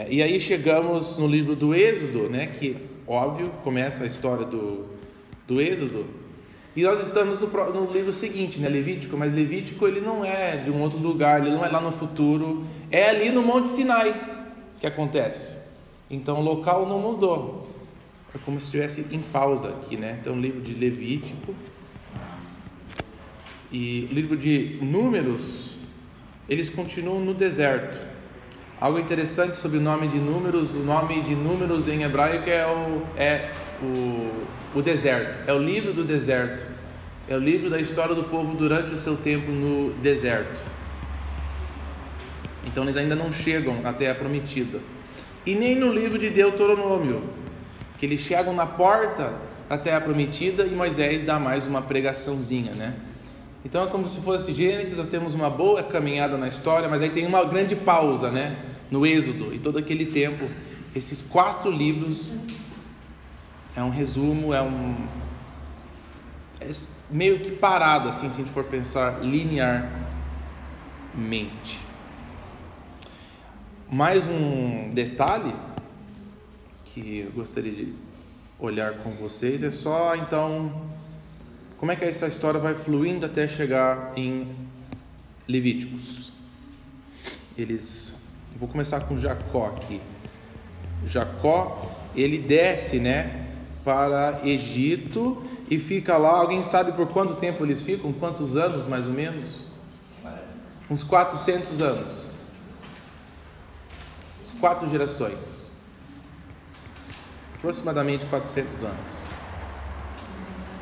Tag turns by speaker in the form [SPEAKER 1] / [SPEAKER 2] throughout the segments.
[SPEAKER 1] E aí chegamos no livro do Êxodo, né, que, óbvio, começa a história do Êxodo, e nós estamos no livro seguinte, né, Levítico, mas Levítico ele não é de um outro lugar, ele não é lá no futuro, é ali no Monte Sinai que acontece. Então o local não mudou, é como se estivesse em pausa aqui, né? Então o livro de Levítico e o livro de Números, eles continuam no deserto. Algo interessante sobre o nome de Números em hebraico é o deserto, é o livro do deserto, é o livro da história do povo durante o seu tempo no deserto. Então eles ainda não chegam à terra prometida, e nem no livro de Deuteronômio, que eles chegam na porta da terra prometida e Moisés dá mais uma pregaçãozinha, né? Então é como se fosse Gênesis, nós temos uma boa caminhada na história, mas aí tem uma grande pausa, né? No Êxodo, e todo aquele tempo, esses 4 livros é um resumo, é meio que parado, assim, se a gente for pensar linearmente. Mais um detalhe que eu gostaria de olhar com vocês é só, então, como é que essa história vai fluindo até chegar em Levíticos. Vou começar com Jacó aqui. Jacó, ele desce, né, para Egito e fica lá. Alguém sabe por quanto tempo eles ficam? Quantos anos, mais ou menos? Uns 400 anos. 4 gerações. Aproximadamente 400 anos.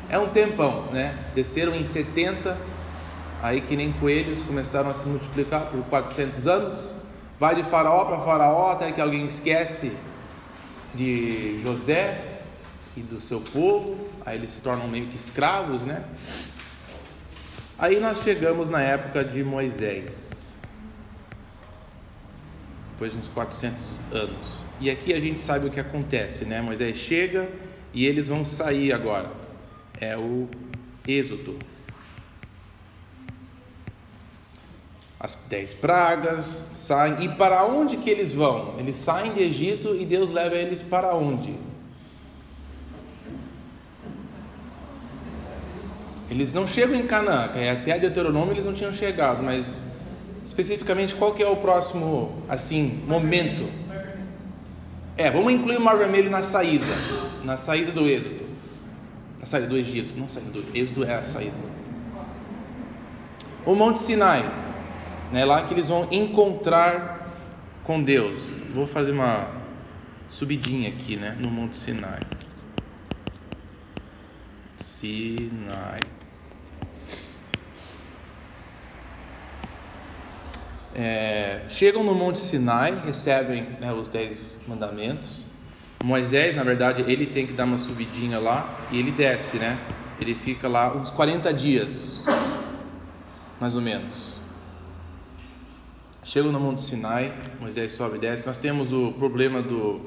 [SPEAKER 1] É um tempão, né? Desceram em 70, aí que nem coelhos começaram a se multiplicar por 400 anos. Vai de faraó para faraó, até que alguém esquece de José e do seu povo, aí eles se tornam meio que escravos, né? Aí nós chegamos na época de Moisés, depois de uns 400 anos, e aqui a gente sabe o que acontece, né? Moisés chega e eles vão sair agora, é o Êxodo. As 10 pragas saem, e para onde que eles vão? Eles saem de Egito e Deus leva eles para onde? Eles não chegam em Canaã, até Deuteronômio eles não tinham chegado, mas especificamente qual que é o próximo, assim, momento? Vamos incluir o Mar Vermelho na saída do Êxodo, na saída do Egito, não saída do Êxodo, é a saída. O Monte Sinai, né, lá que eles vão encontrar com Deus. Vou fazer uma subidinha aqui, né, no Monte Sinai. Chegam no Monte Sinai, recebem, né, os 10 mandamentos. Moisés, na verdade, ele tem que dar uma subidinha lá e ele desce, né? Ele fica lá uns 40 dias, mais ou menos. Chegam no Monte Sinai, Moisés sobe e desce. Nós temos o problema do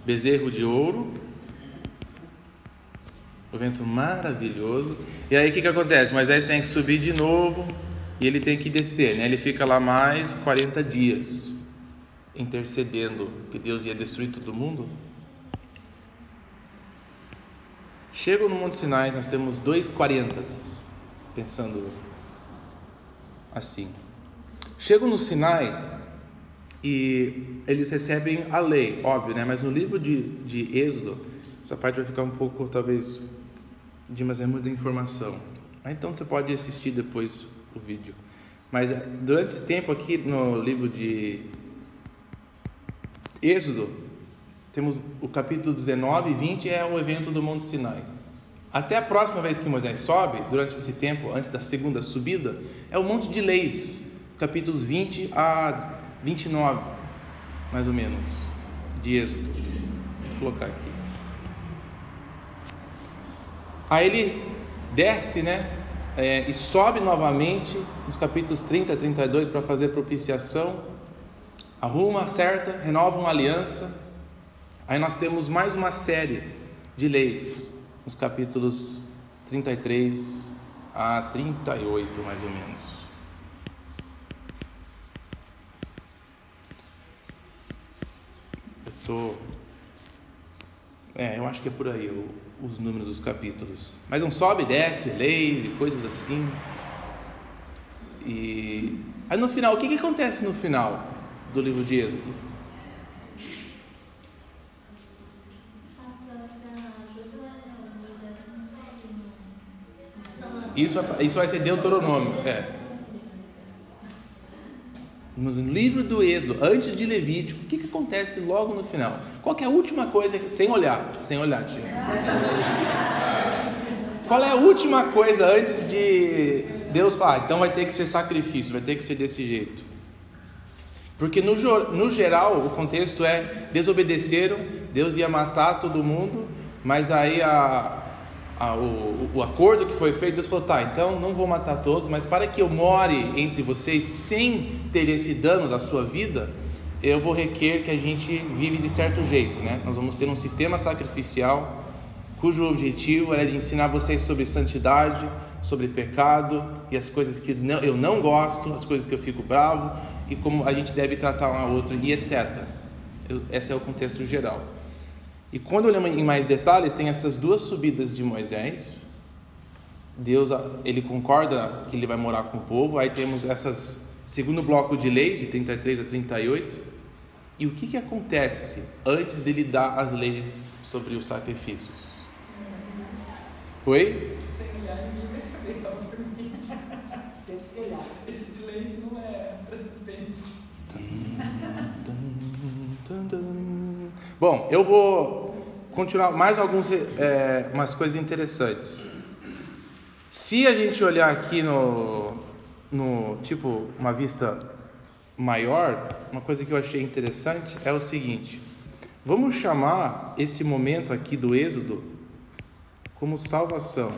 [SPEAKER 1] bezerro de ouro, um evento maravilhoso. E aí o que acontece? Moisés tem que subir de novo e ele tem que descer, né? Ele fica lá mais 40 dias intercedendo que Deus ia destruir todo mundo. Chegam no Monte Sinai, nós temos 2 40s, pensando assim. Chegam no Sinai e eles recebem a lei, óbvio, né? Mas no livro de Êxodo, essa parte vai ficar um pouco, talvez, mas é muita informação. Então você pode assistir depois o vídeo. Mas durante esse tempo aqui no livro de Êxodo, temos o capítulo 19 e 20, é o evento do Monte Sinai. Até a próxima vez que Moisés sobe, durante esse tempo, antes da segunda subida, é um monte de leis, capítulos 20 a 29, mais ou menos, de Êxodo. Vou colocar aqui. Aí ele desce, né? E sobe novamente nos capítulos 30 a 32 para fazer propiciação, arruma, acerta, renova uma aliança. Aí nós temos mais uma série de leis nos capítulos 33 a 38, mais ou menos. Eu acho que é por aí os números dos capítulos. Mas não sobe, desce, lei, coisas assim. E aí no final, o que acontece no final do livro de Êxodo? Isso vai ser Deuteronômio. No livro do Êxodo, antes de Levítico, o que acontece logo no final? Qual que é a última coisa? Sem olhar, tia. Qual é a última coisa antes de Deus falar? Então vai ter que ser sacrifício, vai ter que ser desse jeito. Porque no geral o contexto é: desobedeceram, Deus ia matar todo mundo, mas aí o acordo que foi feito, Deus falou: tá, então não vou matar todos, mas para que eu more entre vocês sem ter esse dano da sua vida, eu vou requerer que a gente vive de certo jeito, né? Nós vamos ter um sistema sacrificial cujo objetivo era de ensinar vocês sobre santidade, sobre pecado e as coisas que eu não gosto, as coisas que eu fico bravo e como a gente deve tratar um ao outro e etc. Esse é o contexto geral. E quando olhamos em mais detalhes, tem essas duas subidas de Moisés. Deus, ele concorda que ele vai morar com o povo. Aí temos essas segundo bloco de leis, de 33 a 38. E o que acontece antes dele dar as leis sobre os sacrifícios? Oi?
[SPEAKER 2] Sem olhar, ninguém vai saber, obviamente.
[SPEAKER 3] Temos que olhar.
[SPEAKER 2] Esse silêncio não é para suspense.
[SPEAKER 1] Bom, eu vou continuar mais umas coisas interessantes. Se a gente olhar aqui no tipo uma vista maior, uma coisa que eu achei interessante é o seguinte: vamos chamar esse momento aqui do Êxodo como salvação.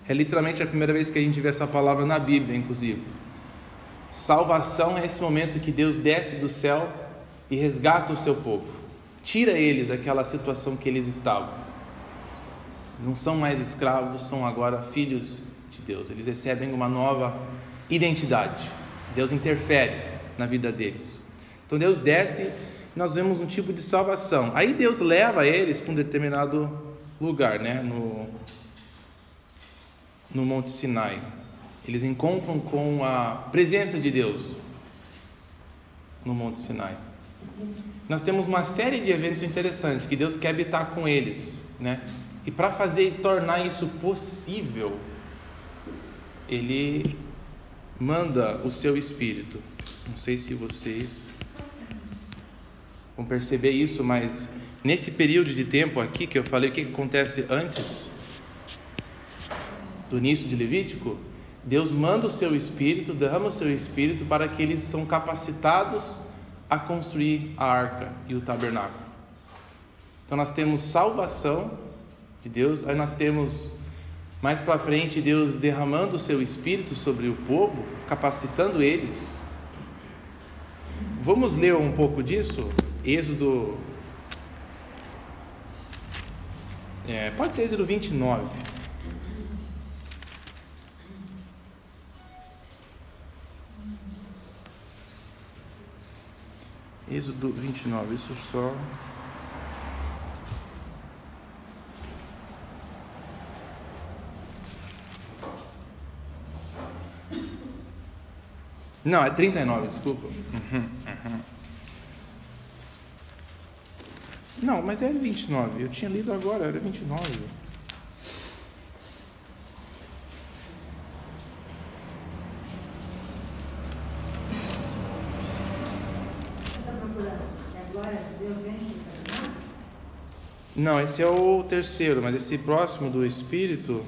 [SPEAKER 1] É literalmente a primeira vez que a gente vê essa palavra na Bíblia, inclusive. Salvação é esse momento que Deus desce do céu e resgata o seu povo, tira eles daquela situação que eles estavam. Eles não são mais escravos, são agora filhos de Deus. Eles recebem uma nova identidade. Deus interfere na vida deles. Então Deus desce e nós vemos um tipo de salvação. Aí Deus leva eles para um determinado lugar, né? No Monte Sinai. Eles encontram com a presença de Deus no Monte Sinai. Nós temos uma série de eventos interessantes que Deus quer habitar com eles, né? E para tornar isso possível, Ele manda o seu Espírito. Não sei se vocês vão perceber isso, mas nesse período de tempo aqui que eu falei, o que acontece antes do início de Levítico, Deus manda o seu Espírito, derrama o seu Espírito para que eles são capacitados a construir a arca e o tabernáculo. Então nós temos salvação de Deus, aí nós temos mais para frente Deus derramando o seu Espírito sobre o povo, capacitando eles. Vamos ler um pouco disso? Êxodo, pode ser Êxodo 29. Êxodo 29, isso só... Não, é 39, desculpa. Não, mas era 29, eu tinha lido agora, era 29.
[SPEAKER 3] Você está procurando? É a glória de Deus enche o tabernáculo?
[SPEAKER 1] Não, esse é o terceiro, mas esse próximo do Espírito...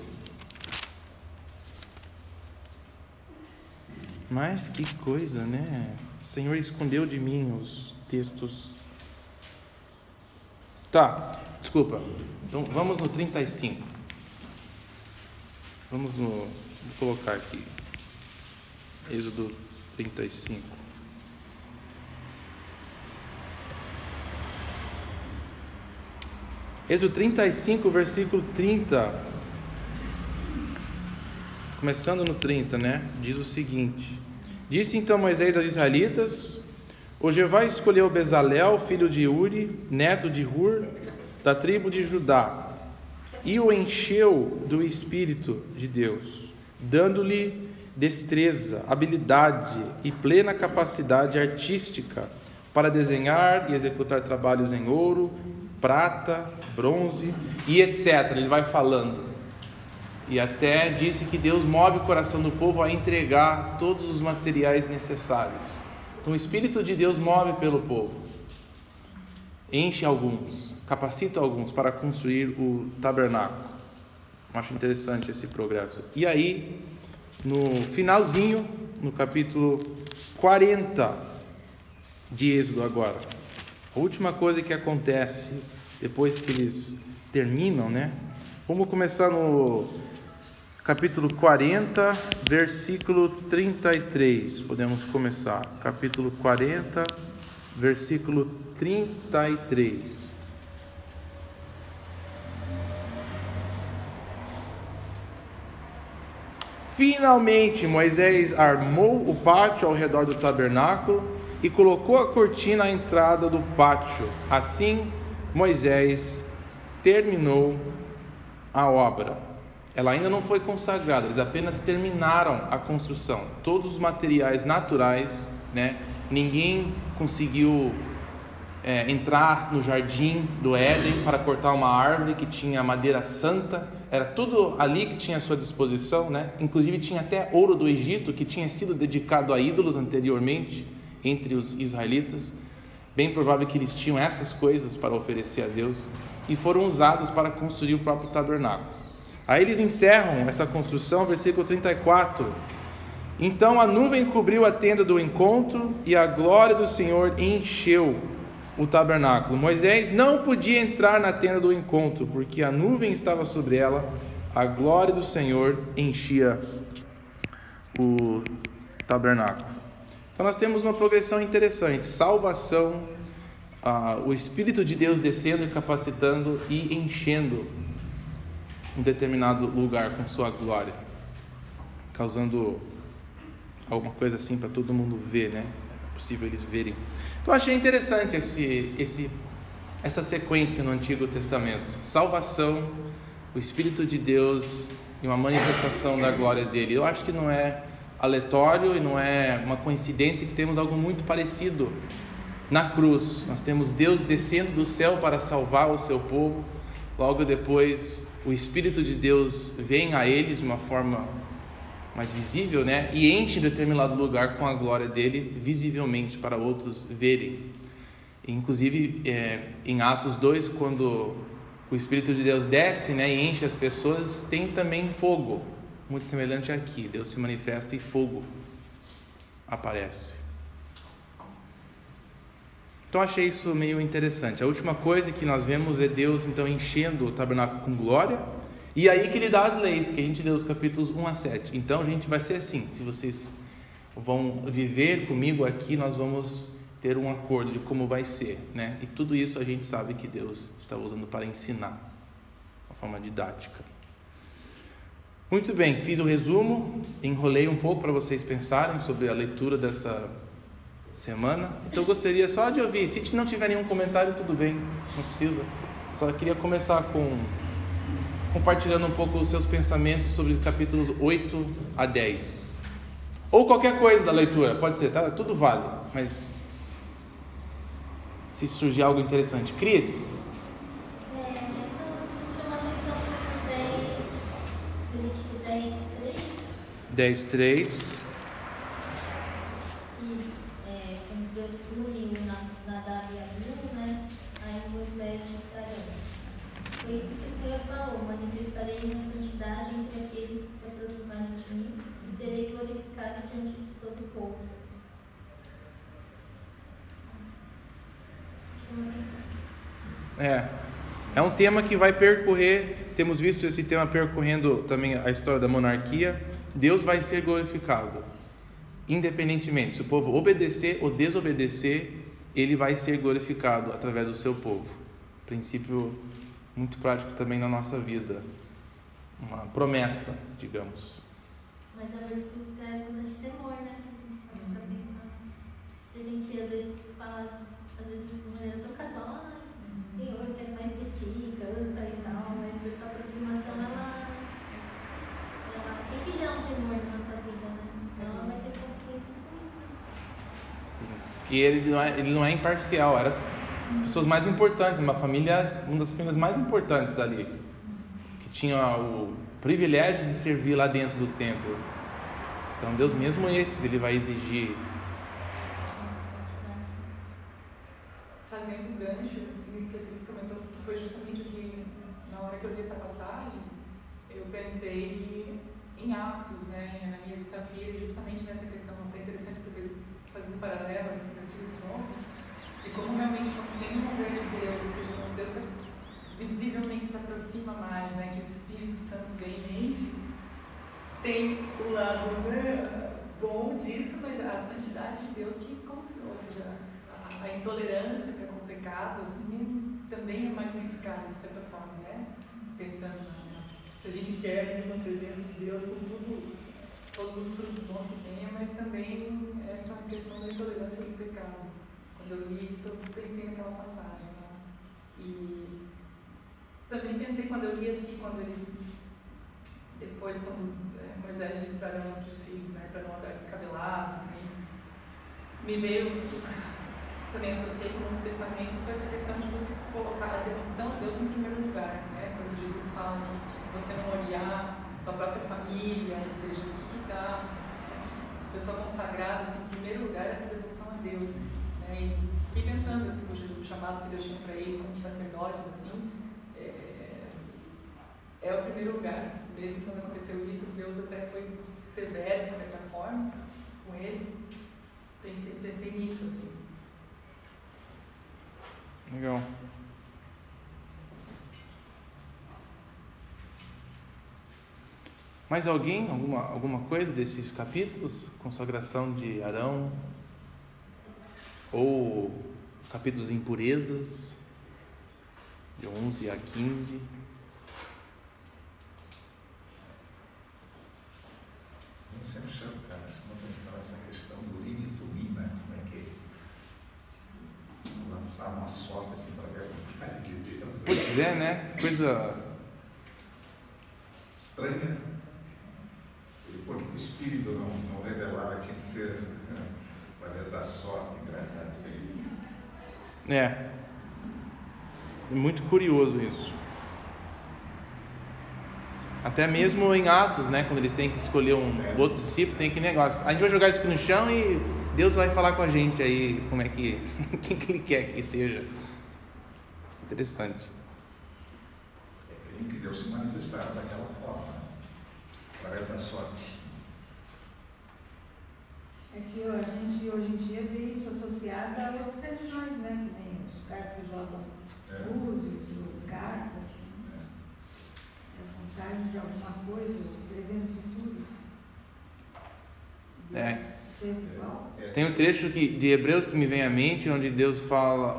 [SPEAKER 1] Mas que coisa, né? O Senhor escondeu de mim os textos. Tá, desculpa. Então vamos no 35. Vou colocar aqui. Êxodo 35. Êxodo 35, versículo 30. Começando no 30, né? Diz o seguinte: Disse então Moisés aos israelitas: O Jeová escolheu Bezalel, filho de Uri, neto de Hur, da tribo de Judá, e o encheu do Espírito de Deus, dando-lhe destreza, habilidade e plena capacidade artística para desenhar e executar trabalhos em ouro, prata, bronze e etc. Ele vai falando. E até disse que Deus move o coração do povo a entregar todos os materiais necessários. Então o Espírito de Deus move pelo povo. Enche alguns, capacita alguns para construir o tabernáculo. Acho interessante esse progresso. E aí, no finalzinho, no capítulo 40 de Êxodo agora, a última coisa que acontece depois que eles terminam, né? Vamos começar no capítulo 40, versículo 33. Podemos começar. Capítulo 40, versículo 33. Finalmente Moisés armou o pátio ao redor do tabernáculo e colocou a cortina à entrada do pátio. Assim Moisés terminou a obra. Ela ainda não foi consagrada, eles apenas terminaram a construção. Todos os materiais naturais, né? Ninguém conseguiu entrar no jardim do Éden para cortar uma árvore que tinha madeira santa. Era tudo ali que tinha à sua disposição, né? Inclusive tinha até ouro do Egito que tinha sido dedicado a ídolos anteriormente entre os israelitas. Bem provável que eles tinham essas coisas para oferecer a Deus e foram usados para construir o próprio tabernáculo. Aí eles encerram essa construção, versículo 34. Então a nuvem cobriu a tenda do encontro e a glória do Senhor encheu o tabernáculo. Moisés não podia entrar na tenda do encontro, porque a nuvem estava sobre ela, a glória do Senhor enchia o tabernáculo. Então nós temos uma progressão interessante: salvação, o Espírito de Deus descendo e capacitando e enchendo um determinado lugar com sua glória, causando alguma coisa assim para todo mundo ver, né? É possível eles verem. Então achei interessante essa sequência no Antigo Testamento: salvação, o Espírito de Deus e uma manifestação da glória dele. Eu acho que não é aleatório e não é uma coincidência que temos algo muito parecido na cruz. Nós temos Deus descendo do céu para salvar o seu povo. Logo depois o Espírito de Deus vem a eles de uma forma mais visível, né? E enche determinado lugar com a glória dele visivelmente para outros verem. Inclusive em Atos 2, quando o Espírito de Deus desce, né, e enche as pessoas, tem também fogo, muito semelhante aqui. Deus se manifesta e fogo aparece. Então achei isso meio interessante. A última coisa que nós vemos é Deus então enchendo o tabernáculo com glória, e aí que ele dá as leis, que a gente lê os capítulos 1 a 7. Então a gente vai ser assim: se vocês vão viver comigo aqui, nós vamos ter um acordo de como vai ser, né? E tudo isso a gente sabe que Deus está usando para ensinar, uma forma didática. Muito bem, fiz o resumo, enrolei um pouco para vocês pensarem sobre a leitura dessa semana. Então eu gostaria só de ouvir. Se não tiver nenhum comentário, tudo bem, não precisa. Só queria começar compartilhando um pouco os seus pensamentos sobre os capítulos 8 a 10. Ou qualquer coisa da leitura, pode ser, tá? Tudo vale, mas se surgir algo interessante. Cris?
[SPEAKER 4] Chama a atenção para
[SPEAKER 1] 10:3.
[SPEAKER 4] Quando Deus uniu Nadab e Abiú, né? Aí Moisés disse: foi isso que o Senhor falou: manifestarei minha santidade entre aqueles que se aproximarem de mim e serei glorificado diante de todo o povo.
[SPEAKER 1] É um tema que vai percorrer. Temos visto esse tema percorrendo também a história da monarquia. Deus vai ser glorificado, independentemente se o povo obedecer ou desobedecer, ele vai ser glorificado através do seu povo. Princípio muito prático também na nossa vida, uma promessa, digamos.
[SPEAKER 4] Mas às vezes traz bastante temor, né? Se a gente for para pensar, a gente às vezes ela, às vezes, de maneira tão casual, Senhor, eu quero mais de ti, canta e tal, mas essa aproximação, ela tem que gerar um temor na nossa vida, né? Senão ela vai ter consequências com isso, né?
[SPEAKER 1] Sim. E ele não é imparcial, era as pessoas mais importantes, uma das famílias mais importantes ali, que tinha o privilégio de servir lá dentro do templo. Então Deus, mesmo esses, Ele vai exigir.
[SPEAKER 2] Fazendo gancho, isso que a Cris comentou, que foi justamente o que, na hora que eu li essa passagem, eu pensei em Atos, né, em Ananias e Safira, justamente nessa questão, é interessante você fazer um paralelo, assim, do Antigo e do Novo, de como realmente quando tem uma mulher de Deus, ou seja, uma Deus visivelmente se aproxima mais, né, que o Espírito Santo vem e enche, tem o lado bom disso, mas a santidade de Deus que ou seja, a intolerância para com o pecado, assim, também é magnificada, de certa forma, né? Pensando, se a gente quer a mesma presença de Deus com todos os frutos bons que tenha, mas também essa questão da intolerância do pecado. Quando eu li isso, eu pensei naquela passagem, né? E também pensei quando eu li aqui, depois, quando Moisés disse para Arão e os filhos, né, para não andar descabelados, me veio, também associei com o Novo Testamento com essa questão de você colocar a devoção a Deus em primeiro lugar, né? Quando Jesus fala que se você não odiar tua própria família, ou seja, o que está a pessoa consagrada, assim, em primeiro lugar, essa devoção a Deus, né? E fiquei pensando, assim, o chamado que Deus tinha para eles como sacerdotes, assim, é o primeiro lugar. Mesmo quando aconteceu isso, Deus até foi severo, de certa forma, com eles. Pensei nisso, assim.
[SPEAKER 1] Legal. Mais alguém? Alguma coisa desses capítulos? Consagração de Arão? Ou capítulos de impurezas? De 11 a 15?
[SPEAKER 5] Eu sempre chamo, cara, chama atenção essa questão do Urim e Tumim, né? Como é que lançar uma sorte assim para ver a vontade de Deus.
[SPEAKER 1] Pois é, né? Coisa
[SPEAKER 5] estranha. E por que o Espírito não revelava que tinha que ser através da sorte? Engraçado isso aí.
[SPEAKER 1] É muito curioso isso. Até mesmo em Atos, né? Quando eles têm que escolher um outro discípulo, tem que negócio. A gente vai jogar isso aqui no chão e Deus vai falar com a gente aí como é que quem que Ele quer que seja. Interessante.
[SPEAKER 5] É que Deus se manifestava daquela forma, né? Através da sorte.
[SPEAKER 3] É que a gente hoje em dia vê isso associado a outras religiões, né? Que nem os caras que jogam búzios, cartas. De alguma coisa, prevendo o futuro.
[SPEAKER 1] Tem um trecho de Hebreus que me vem à mente, onde Deus fala,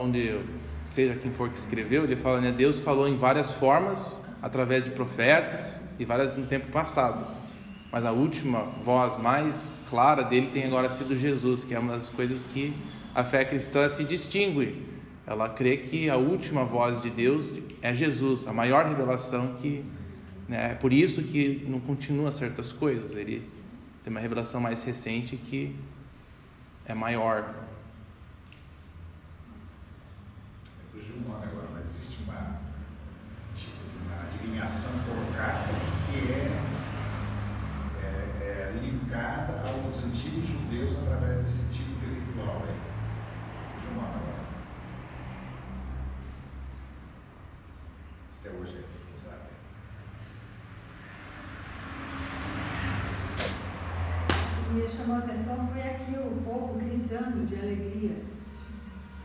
[SPEAKER 1] seja quem for que escreveu, ele fala, né, Deus falou em várias formas, através de profetas, e várias no tempo passado. Mas a última voz mais clara dele tem agora sido Jesus, que é uma das coisas que a fé cristã se distingue. Ela crê que a última voz de Deus é Jesus, a maior revelação que... É por isso que não continua certas coisas. Ele tem uma revelação mais recente que é maior.
[SPEAKER 5] Fugiu um nome agora, mas existe uma adivinhação por cartas que é ligada aos antigos judeus através desse tipo de ritual. Fugiu um nome agora. Até hoje é usado.
[SPEAKER 3] O que me chamou a atenção foi aqui o povo gritando de alegria.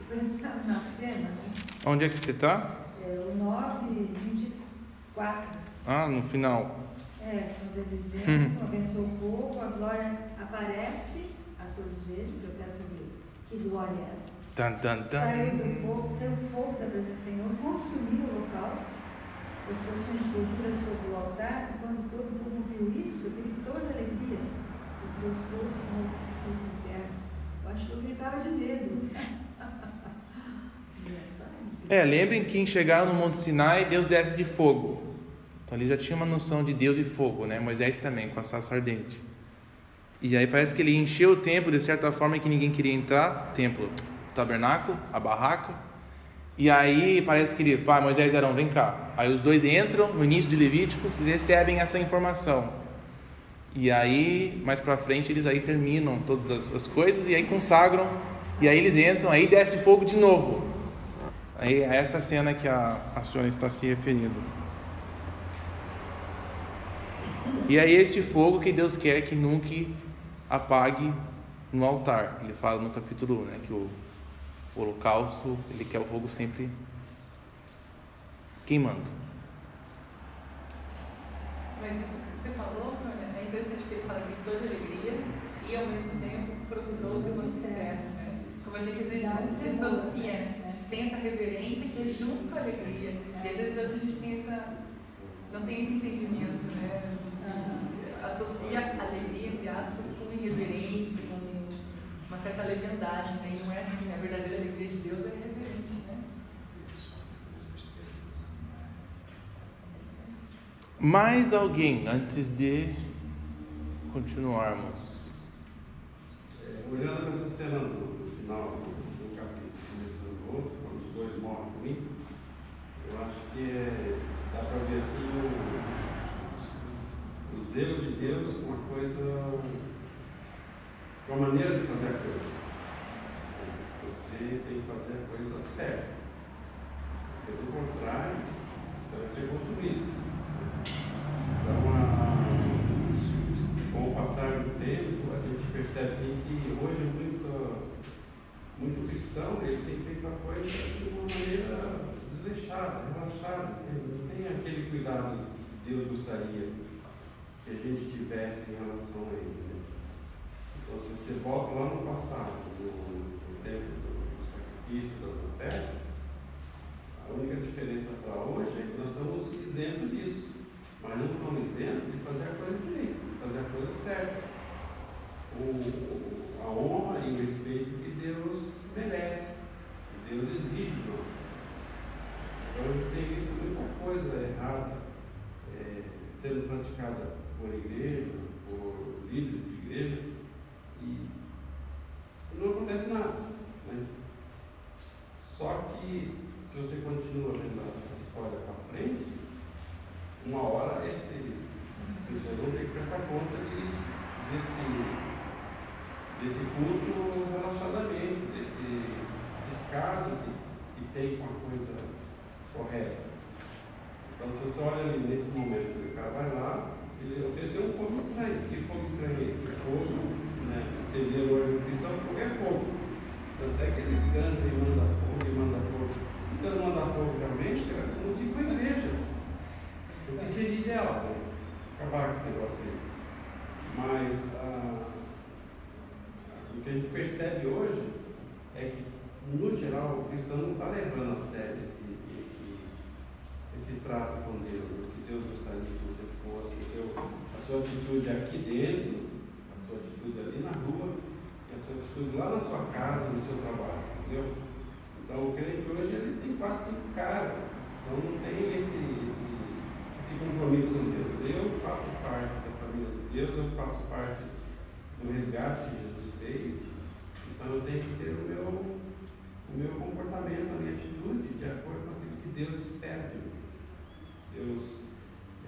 [SPEAKER 3] Pensando na cena, né?
[SPEAKER 1] Onde é que você está?
[SPEAKER 3] O 9:24.
[SPEAKER 1] Ah, no final.
[SPEAKER 3] Quando ele dizendo, abençoa o povo, a glória aparece a todos eles. Eu quero saber que glória é essa. Saiu o fogo da presença do Senhor, consumiu o local, as porções de gordura sobre o altar, e quando todo o povo viu isso, gritou de alegria. Prostrou-se como Cristo em terra. Eu acho que eu gritava de medo.
[SPEAKER 1] Lembrem que chegaram no Monte Sinai, Deus desce de fogo. Então ele já tinha uma noção de Deus e fogo, né? Moisés também, com a sarça ardente. E aí parece que ele encheu o templo de certa forma que ninguém queria entrar. Templo, o tabernáculo, a barraca. E aí parece que ele, Moisés e Arão, vem cá. Aí os dois entram no início de Levíticos e recebem essa informação. E aí, mais pra frente, eles aí terminam todas as coisas e aí consagram. E aí eles entram, aí desce fogo de novo. Aí é essa cena que a senhora está se referindo. E é este fogo que Deus quer que nunca apague no altar. Ele fala no capítulo 1, né, que o holocausto, ele quer o fogo sempre queimando.
[SPEAKER 2] Mas isso que você falou, Sônia, é interessante porque ele fala que gritou de alegria e ao mesmo tempo prostrou-se com a terra. Como a gente às vezes dissocia, tem essa reverência que é junto com a alegria. E às vezes hoje a gente não tem esse entendimento, né? Associa alegria, entre aspas, com irreverência, com uma certa leviandade, né? E não é assim, a verdadeira alegria de Deus é reverente, né?
[SPEAKER 1] Mais alguém, antes de continuarmos?
[SPEAKER 6] Olhando para essa cena do final do capítulo, começando o outro, quando os dois morrem, eu acho que dá para ver assim o zelo de Deus com uma coisa, com a maneira de fazer a coisa. Você tem que fazer a coisa certa. Porque do contrário, você vai ser consumido. Então, com o passar do tempo, a gente percebe assim, que hoje muito cristão, ele tem feito a coisa de uma maneira desleixada, relaxada, não tem aquele cuidado que Deus gostaria que a gente tivesse em relação a ele. Né? Então, se você volta lá no passado, no tempo do sacrifício, das ofertas, a única diferença para hoje é que nós estamos isentos disso, mas não estamos isentos de fazer a coisa direito, de fazer a coisa certa. A honra e o respeito que Deus merece, que Deus exige de nós. Então, a gente tem visto muita coisa errada sendo praticada por igreja, por líderes de igreja, e não acontece nada. Né? Só que, se você continua vendo a história para frente, uma hora essas pessoas vão ter que prestar conta desse culto relaxadamente, desse descaso que tem com a coisa correta. Então, se você olha ali nesse momento, o cara vai lá, ele ofereceu um fogo estranho. Que fogo estranho é esse? Fogo, né? Entender o órgão cristão, fogo é fogo. Tanto é que eles cantam e mandam fogo e mandam fogo. Se não mandar fogo realmente, não fica a igreja. O que seria ideal, né? Acabar com esse negócio aí. Mas o que a gente percebe hoje é que, no geral, o cristão não está levando a sério esse trato com Deus, o que Deus gostaria que você fosse, a sua atitude aqui dentro, a sua atitude ali na rua, e a sua atitude lá na sua casa, no seu trabalho, entendeu? Então o crente hoje ele tem 4, 5 caras, então não tem esse compromisso com Deus. Eu faço parte da família de Deus, eu faço parte do resgate que Jesus fez, então eu tenho que ter o meu comportamento, a minha atitude de acordo com aquilo que Deus espera de mim. Deus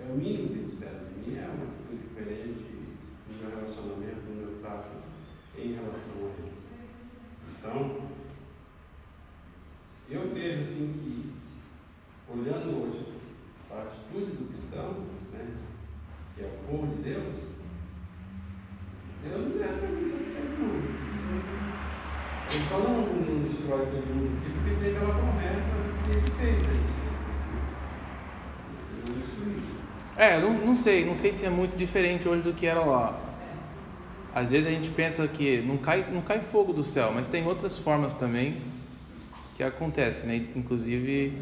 [SPEAKER 6] é o mínimo que Ele espera de mim, é uma atitude diferente no meu relacionamento, no meu trato em relação a Ele. Então, eu vejo assim que, olhando hoje para a atitude do cristão, né, que é o povo de Deus, Deus não é para mim satisfeito, não. Ele só não destrói todo mundo aqui porque teve aquela promessa que Ele fez aqui.
[SPEAKER 1] Não sei se é muito diferente hoje do que era lá. Às vezes a gente pensa que não cai fogo do céu, mas tem outras formas também que acontecem, né? Inclusive,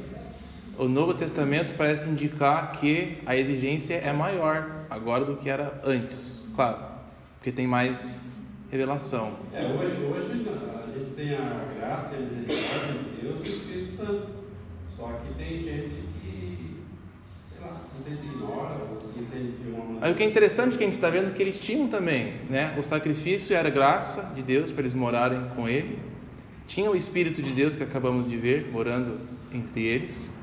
[SPEAKER 1] o Novo Testamento parece indicar que a exigência é maior agora do que era antes, claro, porque tem mais revelação.
[SPEAKER 6] Hoje a gente tem a graça e a misericórdia de Deus e o Espírito Santo.
[SPEAKER 1] Mas o que é interessante é que a gente está vendo que eles tinham também, né? O sacrifício era graça de Deus para eles morarem com Ele. Tinha o Espírito de Deus que acabamos de ver morando entre eles.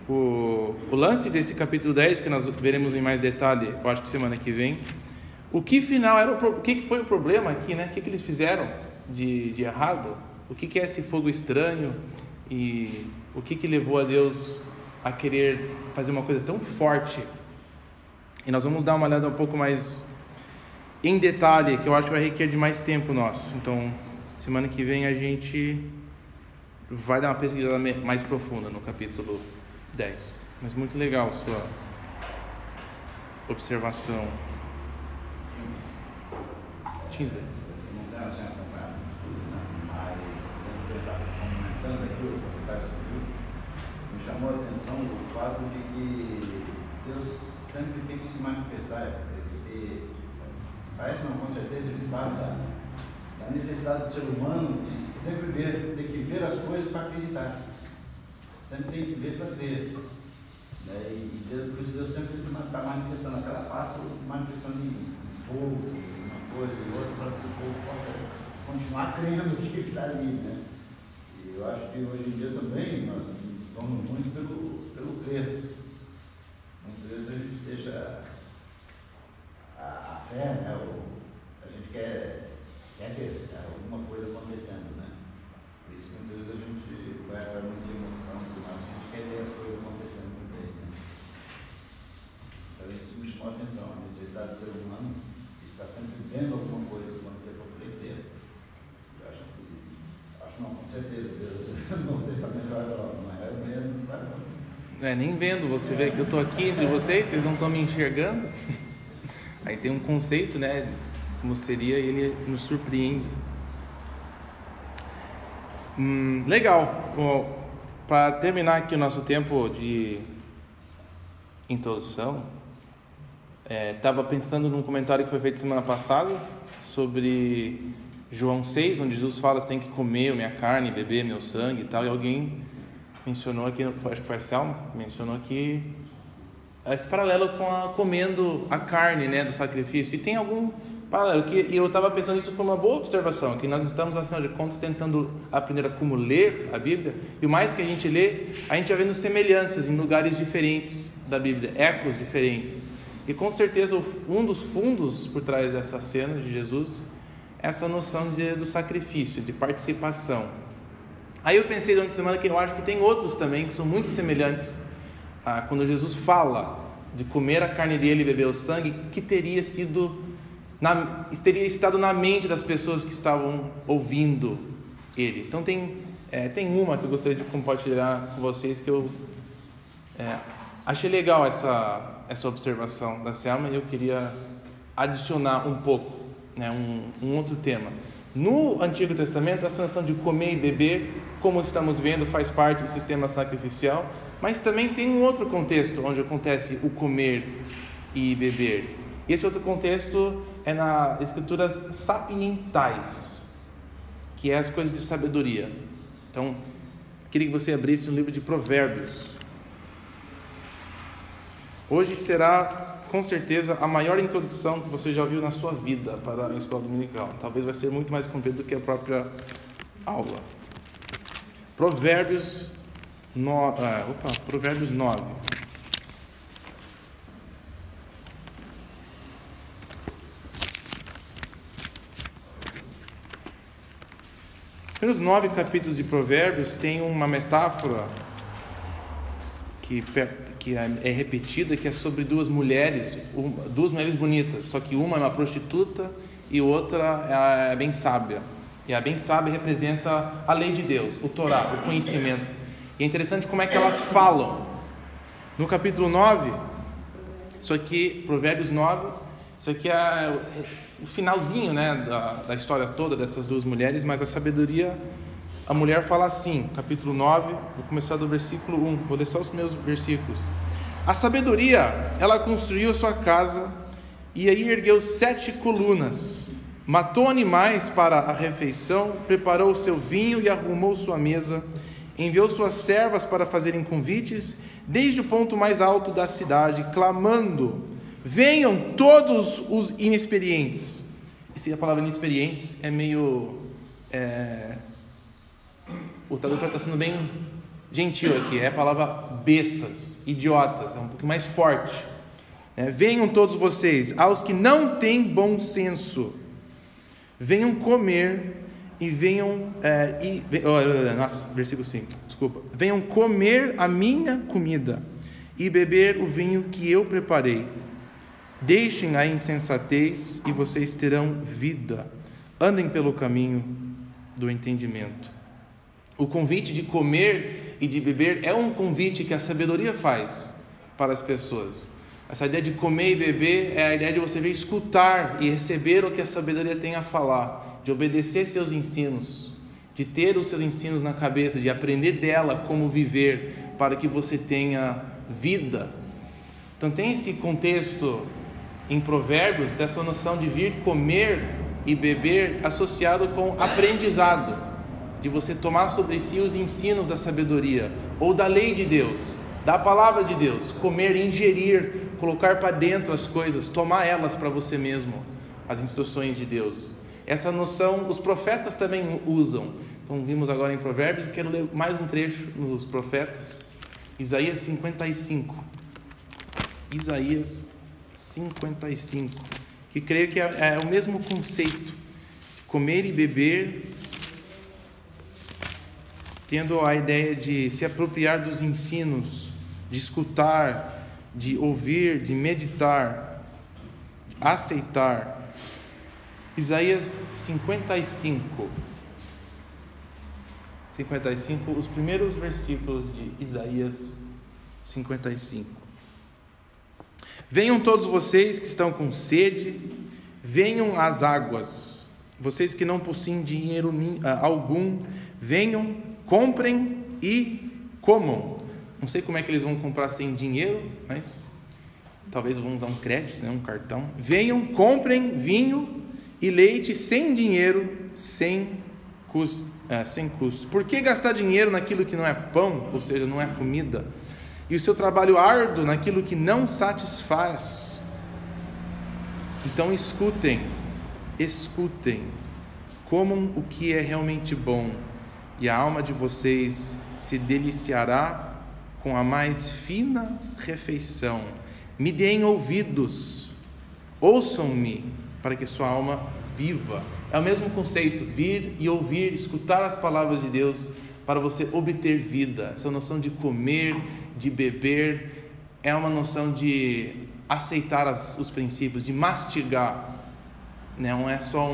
[SPEAKER 1] O lance desse capítulo 10, que nós veremos em mais detalhe, eu acho que semana que vem. O que foi o problema aqui, né? O que eles fizeram de errado? O que é esse fogo estranho? E o que levou a Deus a querer fazer uma coisa tão forte? E nós vamos dar uma olhada um pouco mais em detalhe, que eu acho que vai requerer de mais tempo nosso. Então, semana que vem a gente vai dar uma pesquisa mais profunda no capítulo 10. Mas muito legal a sua observação. Tinsley.
[SPEAKER 7] Não tenho assim acompanhado o estudo, né? Mas eu estava comentando aqui o comentário sobre isso, me chamou a atenção o fato de que Deus sempre tem que se manifestar. Parece não, com certeza ele sabe da necessidade do ser humano de sempre ter que ver as coisas para acreditar. Sempre tem que ver para crer. E Deus, por isso Deus sempre está manifestando aquela pasta, manifestando em fogo, uma coisa e outra, para que o povo possa continuar crendo que está ali, né? E eu acho que hoje em dia também nós vamos muito pelo crer. Muitas vezes a gente deixa a fé, né? A gente quer ver alguma coisa acontecendo, né? Por isso que muitas vezes a gente vai para muita emoção, mas a gente quer ver as coisas acontecendo também, né? Então isso me chamou a atenção, a necessidade do ser humano está sempre vendo alguma coisa acontecer para poder ter. Eu acho não, com certeza, o Novo Testamento vai falar, não é mesmo, vai falar.
[SPEAKER 1] Nem vendo, você vê que eu estou aqui entre vocês não estão me enxergando. Aí tem um conceito, né, como seria, e ele nos surpreende. Legal. Para terminar aqui o nosso tempo de introdução, estava pensando num comentário que foi feito semana passada sobre João 6, onde Jesus fala: você tem que comer minha carne, beber meu sangue e tal, e alguém mencionou aqui, acho que foi a Selma, mencionou aqui esse paralelo com comendo a carne, né, do sacrifício. E tem algum paralelo, e eu estava pensando, isso foi uma boa observação, que nós estamos, afinal de contas, tentando aprender a como ler a Bíblia, e o mais que a gente lê, a gente vai vendo semelhanças em lugares diferentes da Bíblia, ecos diferentes. E com certeza um dos fundos por trás dessa cena de Jesus é essa noção do sacrifício, de participação. Aí eu pensei durante a semana que eu acho que tem outros também que são muito semelhantes quando Jesus fala de comer a carne dele e beber o sangue, que teria estado na mente das pessoas que estavam ouvindo ele. Então tem uma que eu gostaria de compartilhar com vocês, que eu achei legal essa observação da Selma, e eu queria adicionar um pouco, né, um outro tema. No Antigo Testamento, essa noção de comer e beber, como estamos vendo, faz parte do sistema sacrificial, mas também tem um outro contexto onde acontece o comer e beber. Esse outro contexto é nas escrituras sapientais, que é as coisas de sabedoria. Então, queria que você abrisse um livro de Provérbios. Hoje será, com certeza, a maior introdução que você já viu na sua vida para a escola dominical. Talvez vai ser muito mais completo do que a própria aula. Provérbios 9. Nos 9 capítulos de Provérbios tem uma metáfora que é repetida, que é sobre duas mulheres bonitas, só que uma é uma prostituta e outra é bem sábia. E a bem sábia representa a lei de Deus, o Torá, o conhecimento. E é interessante como é que elas falam. No capítulo 9, isso aqui, Provérbios 9, isso aqui é o finalzinho, né, da história toda dessas duas mulheres, mas a sabedoria, a mulher fala assim, capítulo 9, vou começar do versículo 1, vou ler só os primeiros versículos. A sabedoria, ela construiu a sua casa e aí ergueu 7 colunas, matou animais para a refeição, preparou o seu vinho e arrumou sua mesa, enviou suas servas para fazerem convites desde o ponto mais alto da cidade, clamando: venham todos os inexperientes. E a palavra inexperientes é meio... O tradutor está sendo bem gentil aqui. É a palavra bestas, idiotas. É um pouco mais forte. Venham todos vocês, aos que não têm bom senso. Venham comer e venham... versículo 5, desculpa. Venham comer a minha comida e beber o vinho que eu preparei. Deixem a insensatez e vocês terão vida. Andem pelo caminho do entendimento. O convite de comer e de beber é um convite que a sabedoria faz para as pessoas. Essa ideia de comer e beber é a ideia de você escutar e receber o que a sabedoria tem a falar, de obedecer seus ensinos, de ter os seus ensinos na cabeça, de aprender dela como viver, para que você tenha vida. Então tem esse contexto em Provérbios, dessa noção de vir comer e beber associado com aprendizado, de você tomar sobre si os ensinos da sabedoria, ou da lei de Deus, da palavra de Deus, comer, ingerir, colocar para dentro as coisas, tomar elas para você mesmo, as instruções de Deus. Essa noção os profetas também usam. Então vimos agora em Provérbios, eu quero ler mais um trecho nos profetas, Isaías 55, Isaías 55, que creio que é o mesmo conceito, de comer e beber, tendo a ideia de se apropriar dos ensinos, de escutar, de ouvir, de meditar, de aceitar. Isaías 55, os primeiros versículos de Isaías 55. Venham todos vocês que estão com sede, venham às águas. Vocês que não possuem dinheiro algum, venham, comprem e comam. Não sei como é que eles vão comprar sem dinheiro, mas talvez vão usar um crédito, um cartão. Venham, comprem vinho e leite sem dinheiro, sem custo. Por que gastar dinheiro naquilo que não é pão, ou seja, não é comida? E o seu trabalho árduo naquilo que não satisfaz? Então escutem, comam o que é realmente bom, e a alma de vocês se deliciará com a mais fina refeição. Me deem ouvidos, ouçam-me, para que sua alma viva. É o mesmo conceito, vir e ouvir, escutar as palavras de Deus, para você obter vida. Essa noção de comer, de beber, é uma noção de aceitar os princípios, de mastigar. Não é só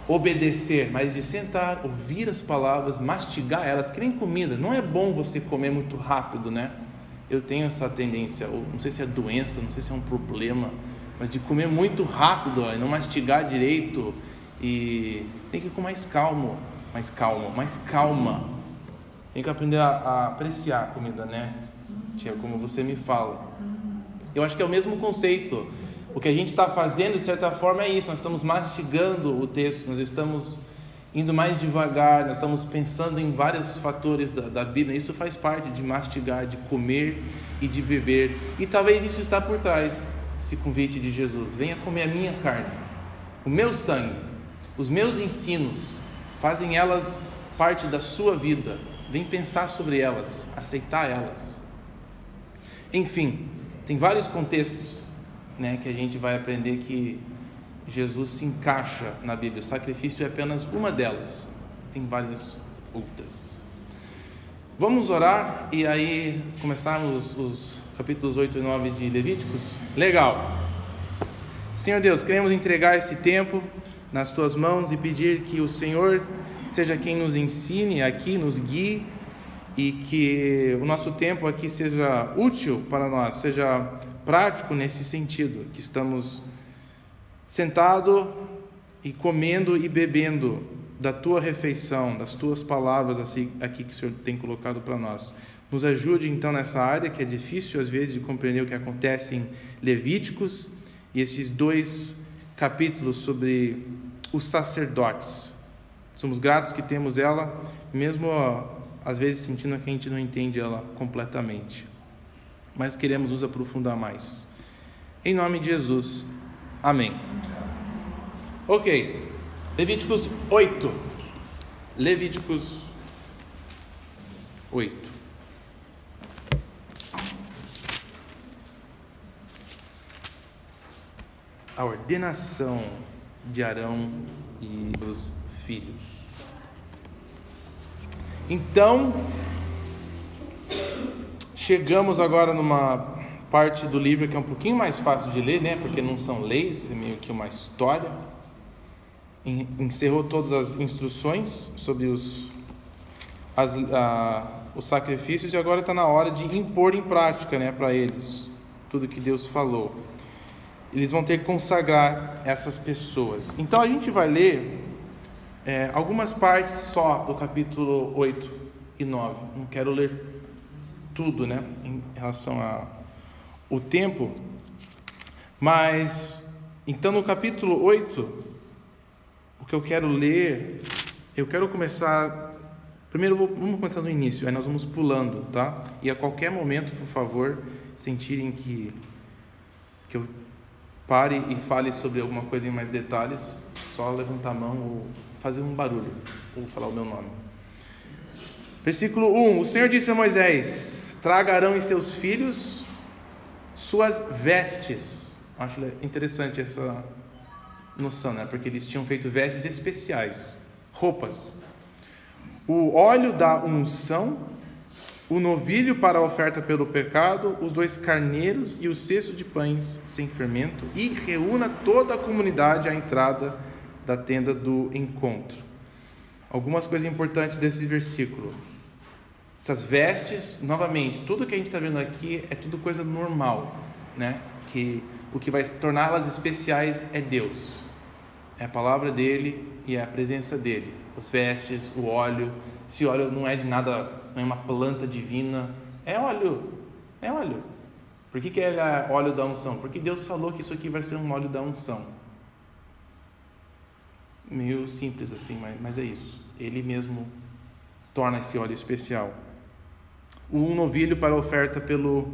[SPEAKER 1] obedecer, mas de sentar, ouvir as palavras, mastigar elas, que nem comida. Não é bom você comer muito rápido, né? Eu tenho essa tendência, não sei se é doença, não sei se é um problema, mas de comer muito rápido, e não mastigar direito, e tem que ir com mais calma. Tem que aprender a apreciar a comida, né? Tia, como você me fala. Eu acho que é o mesmo conceito. O que a gente está fazendo, de certa forma, é isso. Nós estamos mastigando o texto, nós estamos indo mais devagar, nós estamos pensando em vários fatores da Bíblia. Isso faz parte de mastigar, de comer e de beber. E talvez isso está por trás desse convite de Jesus. Venha comer a minha carne, o meu sangue, os meus ensinos. Fazem elas parte da sua vida. Vem pensar sobre elas, aceitar elas. Enfim, tem vários contextos, né, que a gente vai aprender que Jesus se encaixa na Bíblia. O sacrifício é apenas uma delas, tem várias outras. Vamos orar e aí começarmos os capítulos 8 e 9 de Levíticos? Legal. Senhor Deus, queremos entregar esse tempo nas Tuas mãos e pedir que o Senhor seja quem nos ensine aqui, nos guie, e que o nosso tempo aqui seja útil para nós, seja prático nesse sentido, que estamos sentados e comendo e bebendo da Tua refeição, das Tuas palavras aqui que o Senhor tem colocado para nós. Nos ajude então nessa área que é difícil às vezes de compreender o que acontece em Levíticos e esses 2 capítulos sobre os sacerdotes. Somos gratos que temos ela, mesmo às vezes sentindo que a gente não entende ela completamente, mas queremos nos aprofundar mais. Em nome de Jesus. Amém. Ok. Levíticos 8. Levíticos 8. A ordenação de Arão e dos filhos. Então, chegamos agora numa parte do livro que é um pouquinho mais fácil de ler, né? Porque não são leis, é meio que uma história. Encerrou todas as instruções sobre os sacrifícios e agora está na hora de impor em prática, né, para eles tudo que Deus falou. Eles vão ter que consagrar essas pessoas. Então a gente vai ler algumas partes só do capítulo 8 e 9. Não quero ler tudo, né, em relação ao tempo. Mas, então no capítulo 8, o que eu quero ler, eu quero começar... Primeiro vamos começar do início, aí nós vamos pulando, tá? E a qualquer momento, por favor, sentirem que eu pare e fale sobre alguma coisa em mais detalhes, só levantar a mão ou fazer um barulho, ou falar o meu nome. Versículo 1. O Senhor disse a Moisés: traga Arão e seus filhos suas vestes. Acho interessante essa noção, né? Porque eles tinham feito vestes especiais, roupas. O óleo da unção, o novilho para a oferta pelo pecado, os 2 carneiros e o cesto de pães sem fermento, e reúna toda a comunidade à entrada da tenda do encontro. Algumas coisas importantes desse versículo. Essas vestes, novamente, tudo que a gente está vendo aqui é tudo coisa normal, né? Que o que vai torná-las especiais é Deus, é a palavra dele e é a presença dele. Os vestes, o óleo. Esse óleo não é de nada, não é uma planta divina, é óleo, é óleo. Por que é óleo da unção? Porque Deus falou que isso aqui vai ser um óleo da unção. Meio simples assim, mas é isso. Ele mesmo torna esse óleo especial. Um novilho para a oferta pelo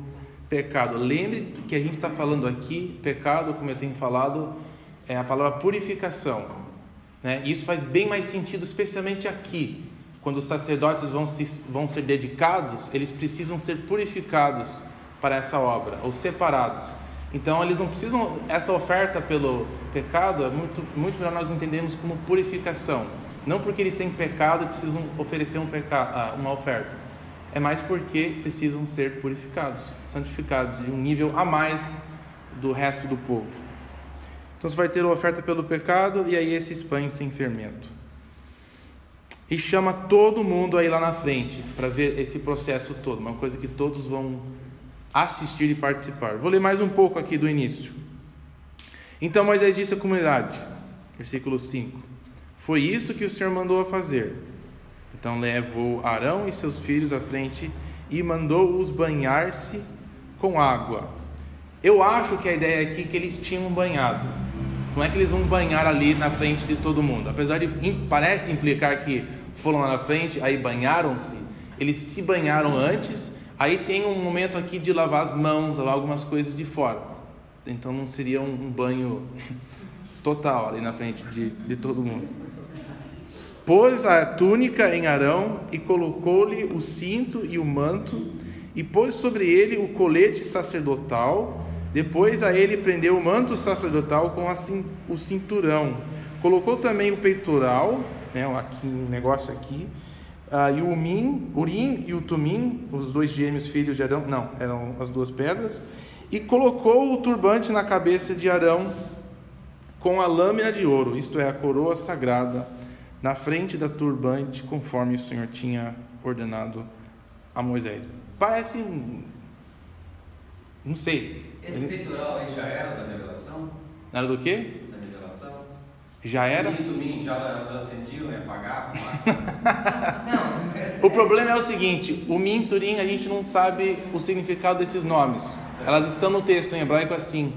[SPEAKER 1] pecado. Lembre que a gente está falando aqui, pecado, como eu tenho falado, é a palavra purificação, né? Isso faz bem mais sentido, especialmente aqui, quando os sacerdotes vão ser dedicados, eles precisam ser purificados para essa obra, ou separados. Então eles não precisam, essa oferta pelo pecado é muito melhor nós entendemos como purificação, não porque eles têm pecado e precisam oferecer uma oferta, é mais porque precisam ser purificados, santificados de um nível a mais do resto do povo. Então você vai ter a oferta pelo pecado e aí esses pães sem fermento. E chama todo mundo aí lá na frente para ver esse processo todo, uma coisa que todos vão assistir e participar. Vou ler mais um pouco aqui do início. Então Moisés disse à comunidade, versículo 5: foi isto que o Senhor mandou a fazer. Então levou Arão e seus filhos à frente e mandou-os banhar-se com água. Eu acho que a ideia aqui é que eles tinham banhado. Não é que eles vão banhar ali na frente de todo mundo. Apesar de parece implicar que foram lá na frente, aí banharam-se, eles se banharam antes, aí tem um momento aqui de lavar as mãos, lavar algumas coisas de fora. Então não seria um banho total ali na frente de todo mundo. Pôs a túnica em Arão e colocou-lhe o cinto e o manto, e pôs sobre ele o colete sacerdotal. Depois a ele prendeu o manto sacerdotal com o cinturão. Colocou também o peitoral, né, aqui, um negócio aqui, e o Urim e o Tumim, os 2 gêmeos filhos de Arão, não, eram as 2 pedras, e colocou o turbante na cabeça de Arão com a lâmina de ouro, isto é, a coroa sagrada, na frente da turbante, conforme o Senhor tinha ordenado a Moisés. Parece, não sei.
[SPEAKER 8] Esse peitoral aí já era da revelação?
[SPEAKER 1] Era do quê?
[SPEAKER 8] Da revelação?
[SPEAKER 1] Já era?
[SPEAKER 8] E domingo já acendiam e apagavam?
[SPEAKER 1] O problema é o seguinte, o Mim, Turim, a gente não sabe o significado desses nomes. Elas estão no texto em hebraico assim.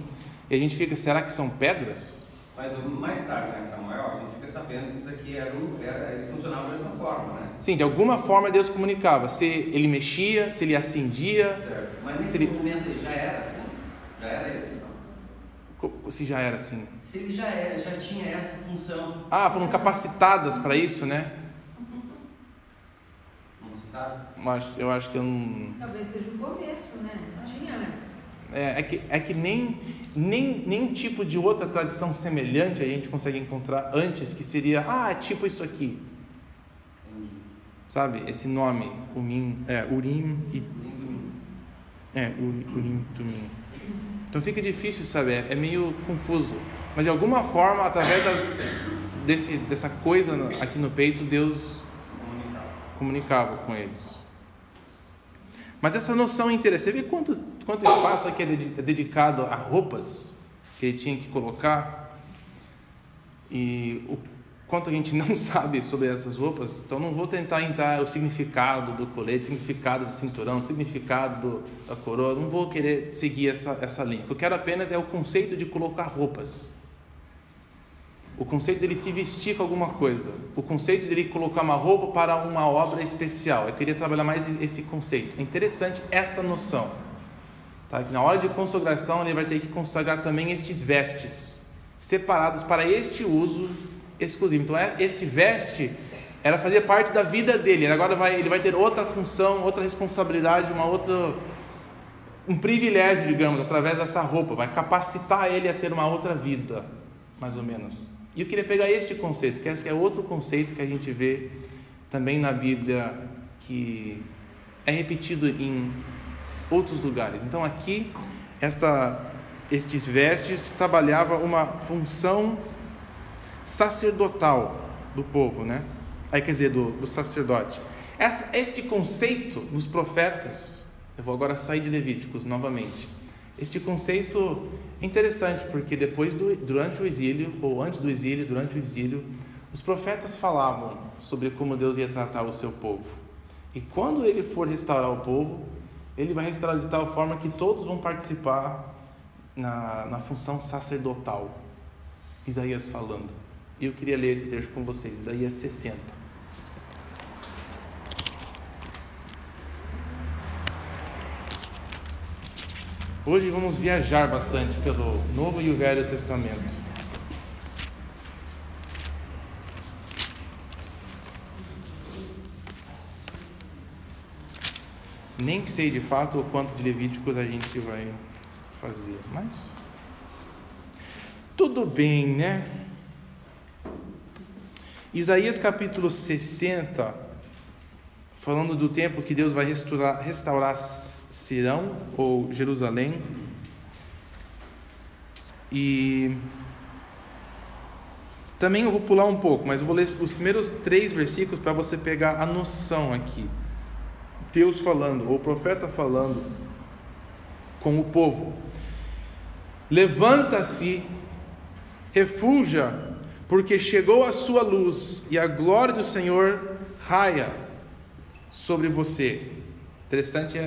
[SPEAKER 1] E a gente fica, será que são pedras?
[SPEAKER 8] Mas mais tarde, né, em Samuel, a gente fica sabendo que isso aqui ele funcionava dessa forma, né?
[SPEAKER 1] Sim, de alguma forma Deus comunicava. Se ele mexia, se ele acendia.
[SPEAKER 8] Certo. Mas nesse momento ele já era assim? Já era isso?
[SPEAKER 1] se já era assim?
[SPEAKER 9] Se ele já tinha essa função.
[SPEAKER 1] Foram capacitadas para isso, né?
[SPEAKER 8] Não se sabe.
[SPEAKER 1] Mas eu acho que eu não...
[SPEAKER 3] Talvez seja o começo, né? Não tinha antes.
[SPEAKER 1] É que nem tipo de outra tradição semelhante a gente consegue encontrar antes, que seria, é tipo isso aqui. Sabe? Esse nome, Urim e Urim Tumim. Então fica difícil saber, é meio confuso. Mas de alguma forma, através dessa coisa aqui no peito, Deus comunicava com eles. Mas essa noção é interessante. Você vê quanto espaço aqui é dedicado a roupas que ele tinha que colocar? E o quanto a gente não sabe sobre essas roupas. Então não vou tentar entrar o significado do colete, o significado do cinturão, o significado da coroa. Não vou querer seguir essa linha. O que eu quero apenas é o conceito de colocar roupas. O conceito dele se vestir com alguma coisa. O conceito dele colocar uma roupa para uma obra especial. Eu queria trabalhar mais esse conceito. É interessante esta noção. Tá? Que na hora de consagração ele vai ter que consagrar também estes vestes, separados para este uso exclusivo. Então este veste fazia parte da vida dele. Agora ele vai ter outra função, outra responsabilidade, um privilégio, digamos, através dessa roupa. Vai capacitar ele a ter uma outra vida, mais ou menos. E eu queria pegar este conceito, que é outro conceito que a gente vê também na Bíblia, que é repetido em outros lugares. Então aqui, estes vestes trabalhavam uma função sacerdotal do povo, né? Quer dizer, do sacerdote. Este conceito nos profetas, eu vou agora sair de Levíticos novamente. Este conceito é interessante, porque durante o exílio, ou antes do exílio, durante o exílio, os profetas falavam sobre como Deus ia tratar o seu povo. E quando ele for restaurar o povo, ele vai restaurar de tal forma que todos vão participar na função sacerdotal. Isaías falando. E eu queria ler esse texto com vocês, Isaías 60. Hoje vamos viajar bastante pelo Novo e o Velho Testamento. Nem sei de fato o quanto de Levíticos a gente vai fazer, mas tudo bem, né? Isaías capítulo 60, falando do tempo que Deus vai restaurar Sirão ou Jerusalém. E também eu vou pular um pouco, mas eu vou ler os primeiros 3 versículos para você pegar a noção aqui. Deus falando, ou o profeta falando com o povo. Levanta-se, refulja, porque chegou a sua luz e a glória do Senhor raia sobre você. Interessante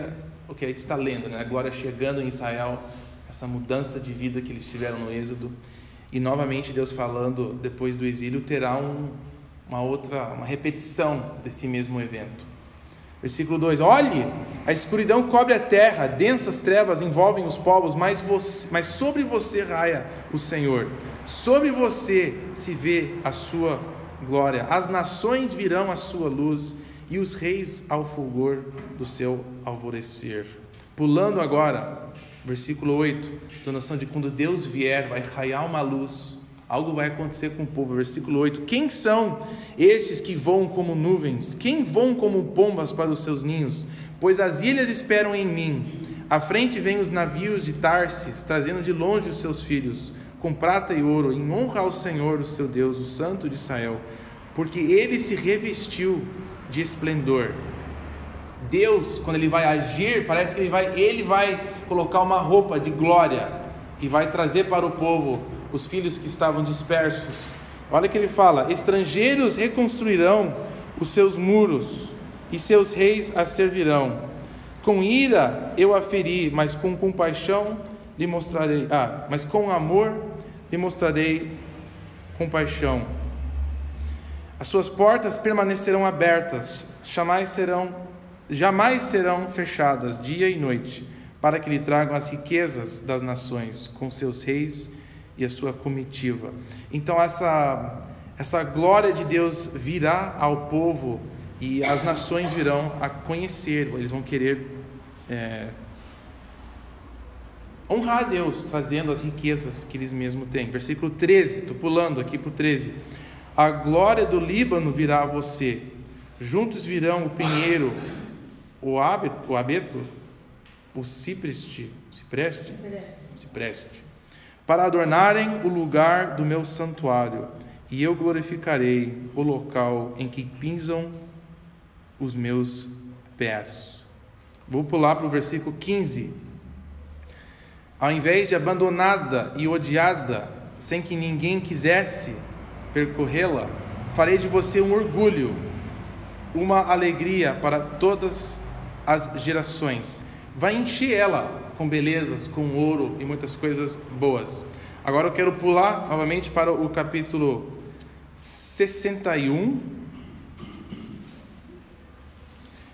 [SPEAKER 1] o que a gente está lendo, né? A glória chegando em Israel, essa mudança de vida que eles tiveram no Êxodo, e novamente Deus falando depois do exílio, terá uma repetição desse mesmo evento. Versículo 2: olhe, a escuridão cobre a terra, densas trevas envolvem os povos, mas sobre você raia o Senhor, sobre você se vê a sua glória. As nações virão à sua luz e os reis ao fulgor do seu alvorecer. Pulando agora, versículo 8, essa noção de quando Deus vier, vai raiar uma luz, algo vai acontecer com o povo. Versículo 8: quem são esses que voam como nuvens? Quem voam como pombas para os seus ninhos? Pois as ilhas esperam em mim. À frente vêm os navios de Tarsis, trazendo de longe os seus filhos, com prata e ouro, em honra ao Senhor, o seu Deus, o Santo de Israel, porque ele se revestiu de esplendor. Deus, quando ele vai agir, parece que ele vai colocar uma roupa de glória e vai trazer para o povo os filhos que estavam dispersos. Olha que ele fala: estrangeiros reconstruirão os seus muros e seus reis a servirão. Com ira eu a feri, mas com compaixão lhe mostrarei, mas com amor lhe mostrarei compaixão. As suas portas permanecerão abertas, jamais serão fechadas dia e noite, para que lhe tragam as riquezas das nações, com seus reis e a sua comitiva. Então essa glória de Deus virá ao povo e as nações virão a conhecer, eles vão querer honrar a Deus, trazendo as riquezas que eles mesmos têm. Versículo 13, estou pulando aqui para o 13. A glória do Líbano virá a você, juntos virão o pinheiro, o abeto, o cipreste, para adornarem o lugar do meu santuário, e eu glorificarei o local em que pisam os meus pés. Vou pular para o versículo 15. Ao invés de abandonada e odiada, sem que ninguém quisesse percorrê-la, farei de você um orgulho, uma alegria para todas as gerações. Vai encher ela com belezas, com ouro e muitas coisas boas. Agora eu quero pular novamente para o capítulo 61.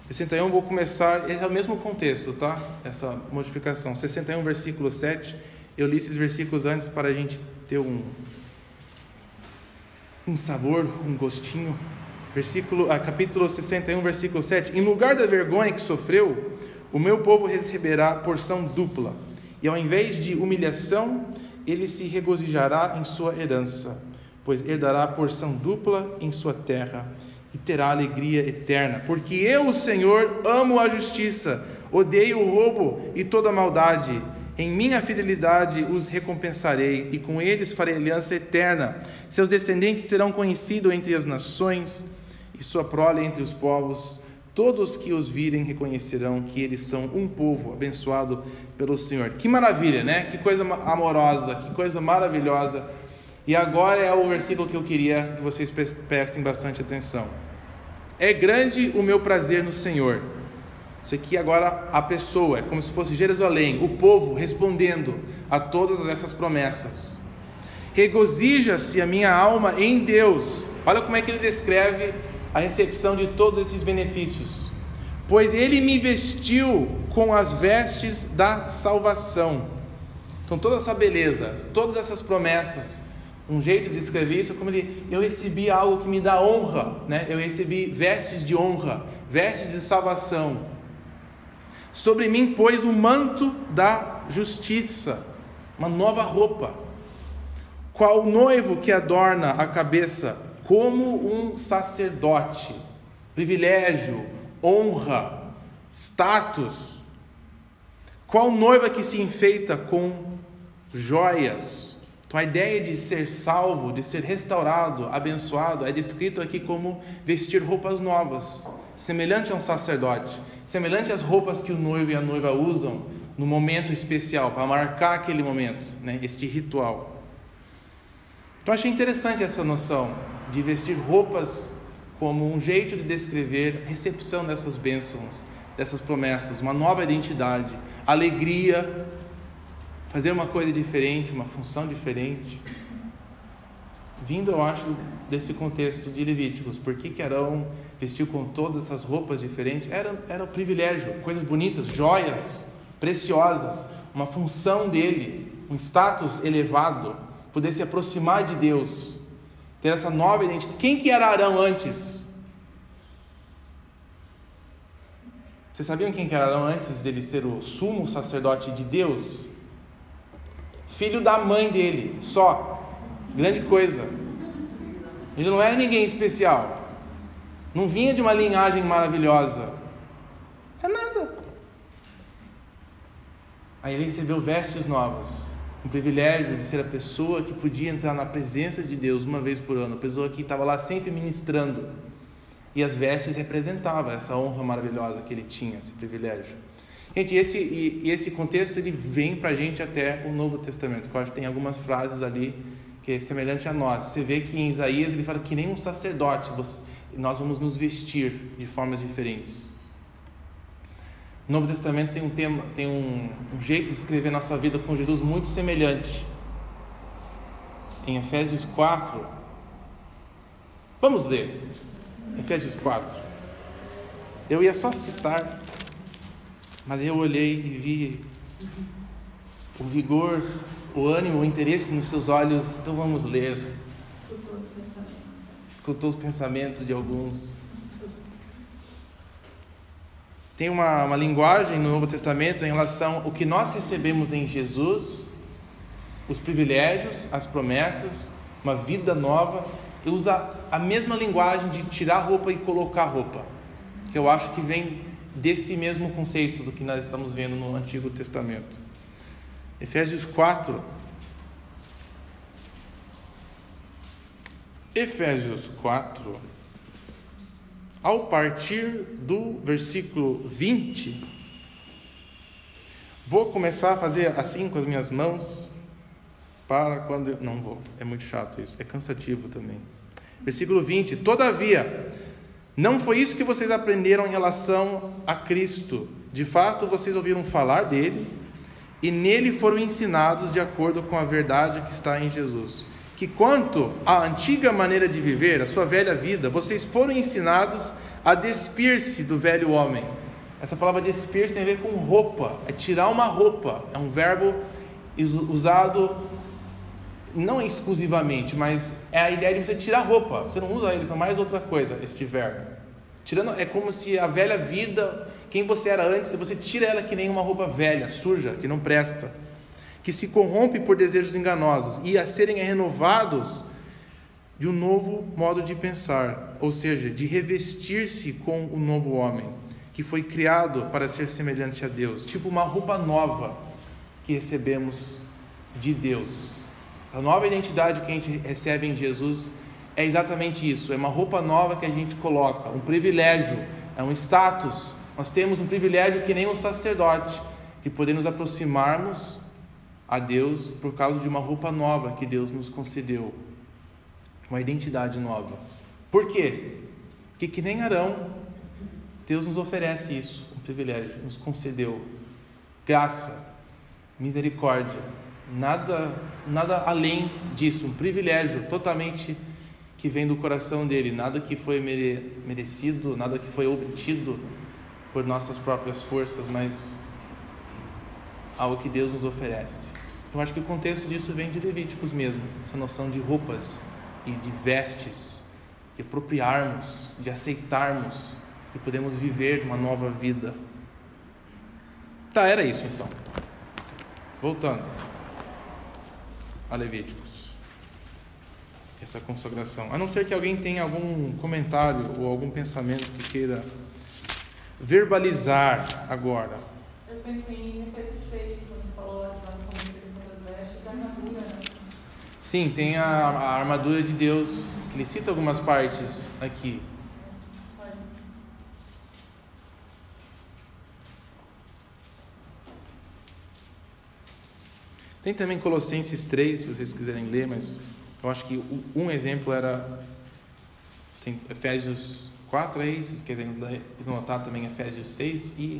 [SPEAKER 1] 61, vou começar, esse é o mesmo contexto, tá? Essa modificação. 61, versículo 7. Eu li esses versículos antes para a gente ter um sabor, um gostinho. Capítulo 61, versículo 7. Em lugar da vergonha que sofreu, o meu povo receberá porção dupla, e ao invés de humilhação, ele se regozijará em sua herança, pois herdará porção dupla em sua terra, e terá alegria eterna. Porque eu, o Senhor, amo a justiça, odeio o roubo e toda a maldade. Em minha fidelidade os recompensarei, e com eles farei aliança eterna. Seus descendentes serão conhecidos entre as nações, e sua prole entre os povos. Todos que os virem reconhecerão que eles são um povo abençoado pelo Senhor. Que maravilha, né? Que coisa amorosa, que coisa maravilhosa. E agora é o versículo que eu queria que vocês prestem bastante atenção. É grande o meu prazer no Senhor. Isso aqui agora a pessoa, é como se fosse Jerusalém, o povo respondendo a todas essas promessas. Regozija-se a minha alma em Deus. Olha como é que ele descreve a recepção de todos esses benefícios. Pois ele me vestiu com as vestes da salvação. Então toda essa beleza, todas essas promessas, um jeito de descrever isso é como eu recebi algo que me dá honra, né? Eu recebi vestes de honra, vestes de salvação. Sobre mim pôs o manto da justiça, uma nova roupa, qual noivo que adorna a cabeça, como um sacerdote. Privilégio, honra, status. Qual noiva que se enfeita com joias? Então a ideia de ser salvo, de ser restaurado, abençoado, é descrito aqui como vestir roupas novas, semelhante a um sacerdote, semelhante às roupas que o noivo e a noiva usam no momento especial, para marcar aquele momento, né? Este ritual. Então achei interessante essa noção de vestir roupas como um jeito de descrever a recepção dessas bênçãos, dessas promessas, uma nova identidade, alegria, fazer uma coisa diferente, uma função diferente. Vindo, eu acho, desse contexto de Levíticos, por que Arão vestiu com todas essas roupas diferentes? Era um privilégio, coisas bonitas, joias preciosas, uma função dele, um status elevado, poder se aproximar de Deus, ter essa nova identidade. Quem que era Arão antes? Vocês sabiam quem que era Arão antes dele ser o sumo sacerdote de Deus? Filho da mãe dele, só. Grande coisa. Ele não era ninguém especial, não vinha de uma linhagem maravilhosa, é nada. Aí ele recebeu vestes novas, um privilégio de ser a pessoa que podia entrar na presença de Deus uma vez por ano, a pessoa que estava lá sempre ministrando, e as vestes representavam essa honra maravilhosa que ele tinha, esse privilégio. Gente, esse contexto ele vem para a gente até o Novo Testamento, que eu acho que tem algumas frases ali que é semelhante a nós. Você vê que em Isaías ele fala que nem um sacerdote nós vamos nos vestir de formas diferentes. No Novo Testamento tem um jeito de escrever nossa vida com Jesus muito semelhante. Em Efésios 4, vamos ler Efésios 4. Eu ia só citar, mas eu olhei e vi o vigor, o ânimo, o interesse nos seus olhos. Então vamos ler. Escutou os pensamentos de alguns. Tem uma linguagem no Novo Testamento em relação ao que nós recebemos em Jesus, os privilégios, as promessas, uma vida nova, e usa a mesma linguagem de tirar roupa e colocar roupa, que eu acho que vem desse mesmo conceito do que nós estamos vendo no Antigo Testamento. Efésios 4. Efésios 4, ao partir do versículo 20, vou começar a fazer assim com as minhas mãos, para quando... Não vou, é muito chato isso, é cansativo também. Versículo 20, todavia, não foi isso que vocês aprenderam em relação a Cristo. De fato, vocês ouviram falar dele, e nele foram ensinados de acordo com a verdade que está em Jesus. Que quanto à antiga maneira de viver, a sua velha vida, vocês foram ensinados a despir-se do velho homem. Essa palavra despir-se tem a ver com roupa, é tirar uma roupa, é um verbo usado não exclusivamente, mas é a ideia de você tirar roupa, você não usa ele para mais outra coisa, este verbo. Tirando, é como se a velha vida, quem você era antes, você tira ela que nem uma roupa velha, suja, que não presta, que se corrompe por desejos enganosos, e a serem renovados de um novo modo de pensar, ou seja, de revestir-se com o novo homem, que foi criado para ser semelhante a Deus, tipo uma roupa nova que recebemos de Deus. A nova identidade que a gente recebe em Jesus é exatamente isso, é uma roupa nova que a gente coloca, um privilégio, é um status. Nós temos um privilégio que nem um sacerdote, de poder nos aproximarmos a Deus por causa de uma roupa nova que Deus nos concedeu, uma identidade nova. Por quê? Porque que nem Arão, Deus nos oferece isso, um privilégio, nos concedeu graça, misericórdia, nada além disso, um privilégio totalmente que vem do coração dele, nada que foi merecido, nada que foi obtido por nossas próprias forças, mas algo que Deus nos oferece. Eu acho que o contexto disso vem de Levíticos mesmo, essa noção de roupas e de vestes, de apropriarmos, de aceitarmos e podemos viver uma nova vida. Tá, era isso então. Voltando a Levíticos, essa consagração. A não ser que alguém tenha algum comentário ou algum pensamento que queira verbalizar agora.
[SPEAKER 2] Eu pensei em Efésios 6, quando você falou lá no começo da questão das vestes, da armadura, né?
[SPEAKER 1] Sim, tem a armadura de Deus, que ele cita algumas partes aqui. Tem também Colossenses 3, se vocês quiserem ler, mas eu acho que um exemplo era... Tem Efésios 4 aí, se vocês quiserem notar também Efésios 6 e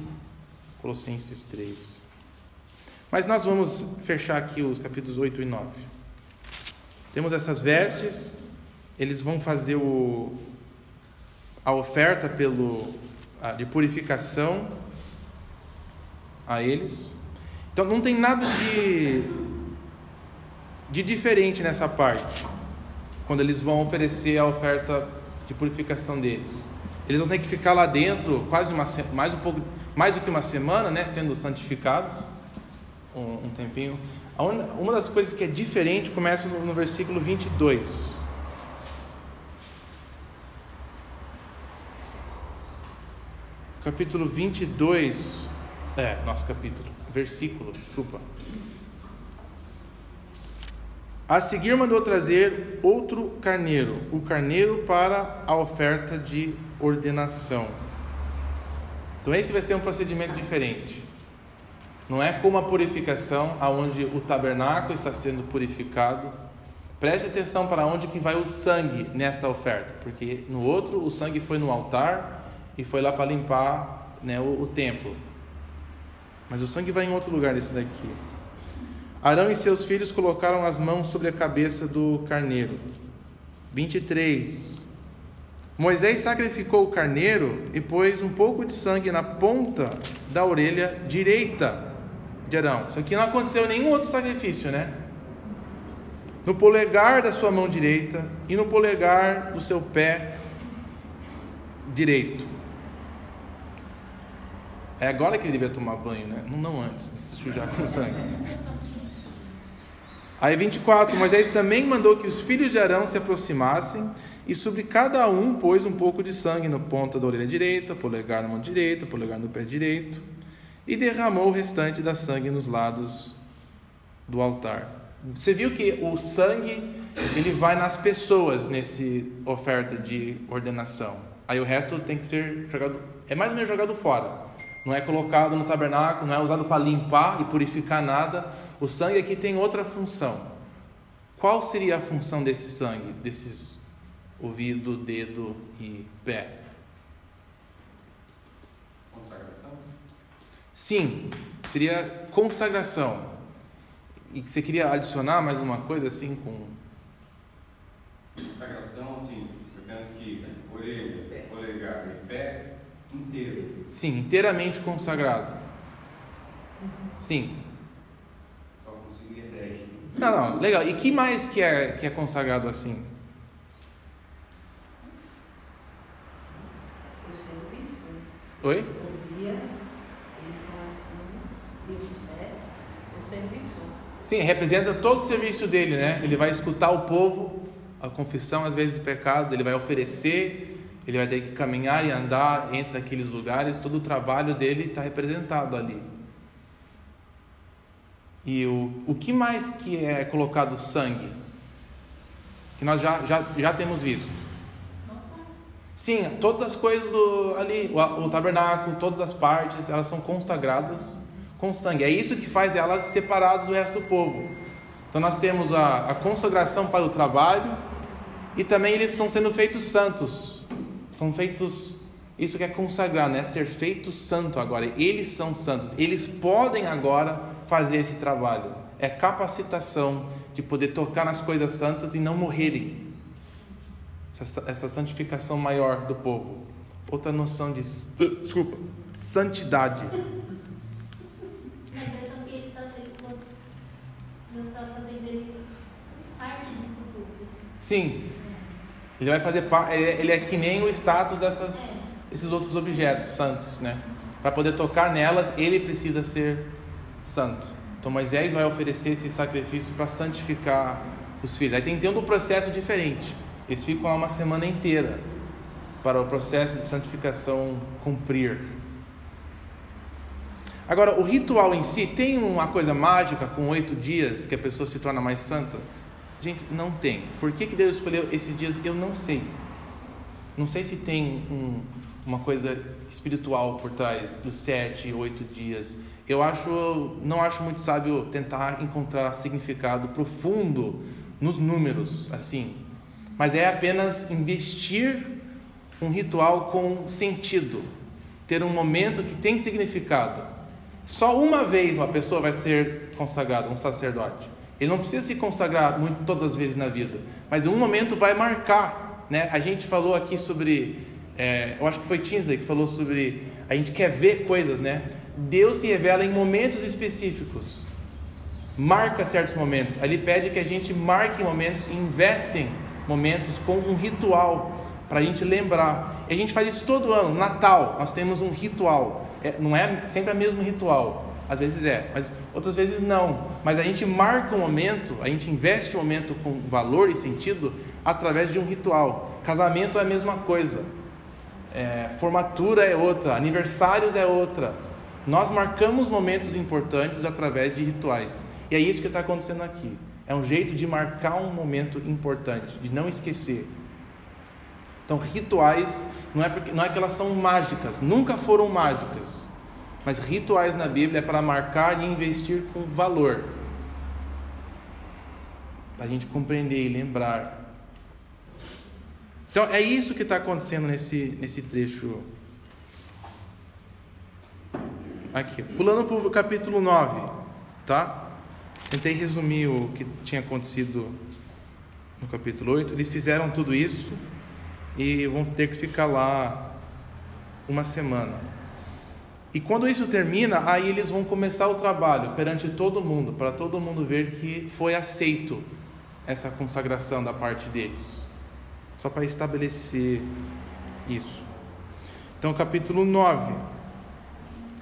[SPEAKER 1] Colossenses 3. Mas nós vamos fechar aqui os capítulos 8 e 9. Temos essas vestes, eles vão fazer a oferta de purificação a eles. Então não tem nada de diferente nessa parte, quando eles vão oferecer a oferta de purificação deles. Eles vão ter que ficar lá dentro quase mais do que uma semana, né, sendo santificados, um tempinho. Uma das coisas que é diferente começa no versículo 22. Capítulo 22, versículo, desculpa. A seguir mandou trazer outro carneiro, o carneiro para a oferta de ordenação. Então esse vai ser um procedimento diferente. Não é como a purificação, aonde o tabernáculo está sendo purificado. Preste atenção para onde que vai o sangue nesta oferta, porque no outro o sangue foi no altar e foi lá para limpar, né, o templo. Mas o sangue vai em outro lugar desse daqui. Arão e seus filhos colocaram as mãos sobre a cabeça do carneiro. 23. Moisés sacrificou o carneiro e pôs um pouco de sangue na ponta da orelha direita de Arão. Isso aqui não aconteceu em nenhum outro sacrifício, né? no polegar da sua mão direita e no polegar do seu pé direito. É agora que ele devia tomar banho, né? Não antes, se sujar com sangue. Aí 24, Moisés também mandou que os filhos de Arão se aproximassem e sobre cada um pôs um pouco de sangue na ponta da orelha direita, polegar na mão direita, polegar no pé direito, e derramou o restante da sangue nos lados do altar. Você viu que o sangue, ele vai nas pessoas nesse oferta de ordenação. Aí o resto tem que ser jogado, é mais ou menos jogado fora. Não é colocado no tabernáculo, não é usado para limpar e purificar nada. O sangue aqui tem outra função. Qual seria a função desse sangue, desses ouvido, dedo e pé?
[SPEAKER 8] Consagração?
[SPEAKER 1] Sim, seria consagração. E você queria adicionar mais uma coisa assim com...
[SPEAKER 8] Consagração, assim, eu penso que orelha, polegar e pé inteiro.
[SPEAKER 1] Sim, inteiramente consagrado. Sim.
[SPEAKER 8] Só consegui até.
[SPEAKER 1] Não, legal. E que mais que é consagrado assim?
[SPEAKER 10] O serviço.
[SPEAKER 1] Oi?
[SPEAKER 10] Ouvia, ele com as mãos e os pés, o serviço.
[SPEAKER 1] Sim, representa todo o serviço dele, né? Ele vai escutar o povo, a confissão às vezes de pecados, ele vai oferecer, ele vai ter que caminhar e andar entre aqueles lugares, todo o trabalho dele está representado ali. E o que mais que é colocado sangue? Que nós já temos visto. Sim, todas as coisas ali, o tabernáculo, todas as partes, elas são consagradas com sangue. É isso que faz elas separadas do resto do povo. Então nós temos a consagração para o trabalho e também eles estão sendo feitos santos. Estão feitos, isso que é consagrar, né? Ser feito santo agora. Eles são santos. Eles podem agora fazer esse trabalho. É capacitação de poder tocar nas coisas santas e não morrerem. Essa santificação maior do povo. Outra noção de santidade.
[SPEAKER 4] A impressão que ele talvez está fazendo parte disso tudo.
[SPEAKER 1] Sim. Ele vai fazer parte. Ele é que nem o status desses outros objetos santos, né? Para poder tocar nelas, ele precisa ser santo. Então Moisés vai oferecer esse sacrifício para santificar os filhos. Aí tem todo um processo diferente. Eles ficam lá uma semana inteira para o processo de santificação cumprir. Agora, o ritual em si tem uma coisa mágica com 8 dias que a pessoa se torna mais santa? Gente, não tem. Por que Deus escolheu esses dias? Eu não sei. Não sei se tem uma coisa espiritual por trás dos 7 e 8 dias. Não acho muito sábio tentar encontrar significado profundo nos números, assim. Mas é apenas investir um ritual com sentido. Ter um momento que tem significado. Só uma vez uma pessoa vai ser consagrada, um sacerdote. Ele não precisa se consagrar todas as vezes na vida, mas em um momento vai marcar, né? A gente falou aqui sobre, eu acho que foi Tinsley que falou sobre, a gente quer ver coisas, né? Deus se revela em momentos específicos, marca certos momentos. Ele pede que a gente marque momentos e investe em momentos com um ritual, para a gente lembrar. E a gente faz isso todo ano, Natal, nós temos um ritual, não é sempre o mesmo ritual. Às vezes mas outras vezes não. Mas a gente marca um momento, a gente investe um momento com valor e sentido através de um ritual. Casamento é a mesma coisa. Formatura é outra. Aniversários é outra. Nós marcamos momentos importantes através de rituais. E é isso que está acontecendo aqui. É um jeito de marcar um momento importante, de não esquecer. Então, rituais, não é que elas são mágicas, nunca foram mágicas. Mas rituais na Bíblia é para marcar e investir com valor. Para a gente compreender e lembrar. Então é isso que está acontecendo nesse trecho. Aqui, pulando para o capítulo 9. Tá? Tentei resumir o que tinha acontecido no capítulo 8. Eles fizeram tudo isso e vão ter que ficar lá uma semana. E quando isso termina, aí eles vão começar o trabalho perante todo mundo, para todo mundo ver que foi aceito essa consagração da parte deles, só para estabelecer isso. Então, capítulo 9.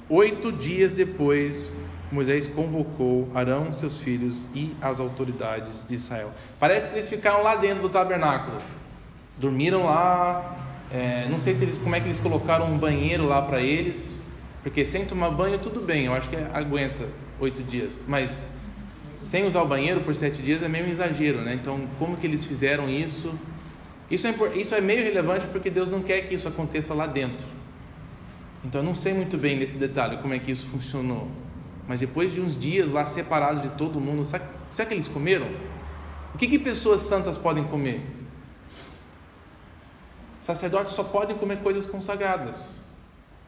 [SPEAKER 1] 8 dias depois, Moisés convocou Arão, seus filhos e as autoridades de Israel. Parece que eles ficaram lá dentro do tabernáculo, dormiram lá. Não sei como é que eles colocaram um banheiro lá para eles, porque sem tomar banho tudo bem, eu acho que aguenta 8 dias, mas sem usar o banheiro por 7 dias é meio um exagero, né? Então, como que eles fizeram isso? Isso é meio relevante porque Deus não quer que isso aconteça lá dentro. Então, eu não sei muito bem nesse detalhe como é que isso funcionou. Mas depois de uns dias lá separados de todo mundo, sabe que eles comeram? O que pessoas santas podem comer? Sacerdotes só podem comer coisas consagradas.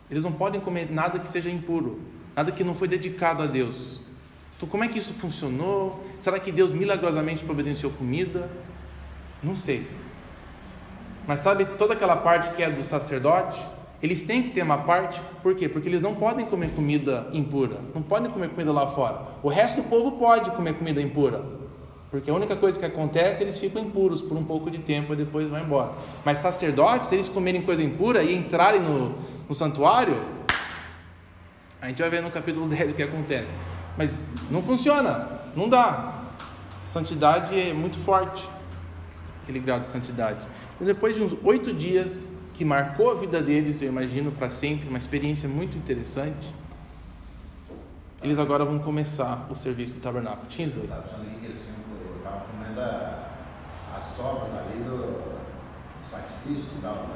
[SPEAKER 1] Eles não podem comer nada que seja impuro, nada que não foi dedicado a Deus. Então, como é que isso funcionou? Será que Deus milagrosamente providenciou comida? Não sei. Mas sabe toda aquela parte que é do sacerdote? Eles têm que ter uma parte, por quê? Porque eles não podem comer comida impura, não podem comer comida lá fora. O resto do povo pode comer comida impura, porque a única coisa que acontece, eles ficam impuros por um pouco de tempo e depois vão embora. Mas sacerdotes, se eles comerem coisa impura e entrarem no santuário, a gente vai ver no capítulo 10 o que acontece. Mas não funciona, não dá. Santidade é muito forte, aquele grau de santidade. Então, depois de uns 8 dias, que marcou a vida deles, eu imagino, para sempre, uma experiência muito interessante, eles agora vão começar o serviço do tabernáculo. Tinsley.
[SPEAKER 7] Eles estavam comendo as sobras ali do sacrifício e tal, né?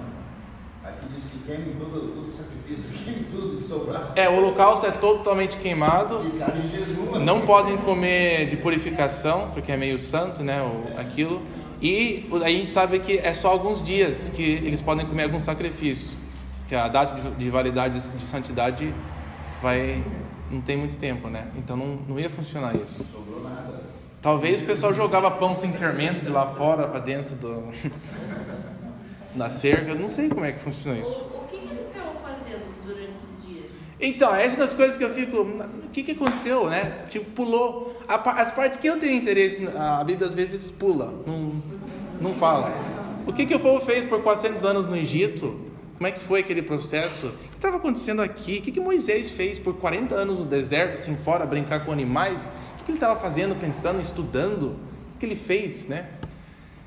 [SPEAKER 7] Aqui diz que queime todo o sacrifício, queime tudo que sobrar.
[SPEAKER 1] O holocausto é totalmente queimado.
[SPEAKER 7] Ficaram em jejum.
[SPEAKER 1] Não podem comer de purificação, porque é meio santo, né? Aquilo. E a gente sabe que é só alguns dias que eles podem comer algum sacrifício, que a data de validade de santidade não tem muito tempo, né? Então não ia funcionar isso.
[SPEAKER 7] Não sobrou nada.
[SPEAKER 1] Talvez o pessoal jogava pão sem fermento de lá fora para dentro da cerca. Eu não sei como é que funciona isso.
[SPEAKER 10] O que eles estavam fazendo durante esses dias?
[SPEAKER 1] Então, essa das coisas que eu fico... O que aconteceu, né? Tipo, pulou. As partes que eu tenho interesse, a Bíblia às vezes pula. Não fala. O que o povo fez por 400 anos no Egito? Como é que foi aquele processo? O que estava acontecendo aqui? O que Moisés fez por 40 anos no deserto, assim fora, brincar com animais? O que ele estava fazendo, pensando, estudando? O que ele fez, né?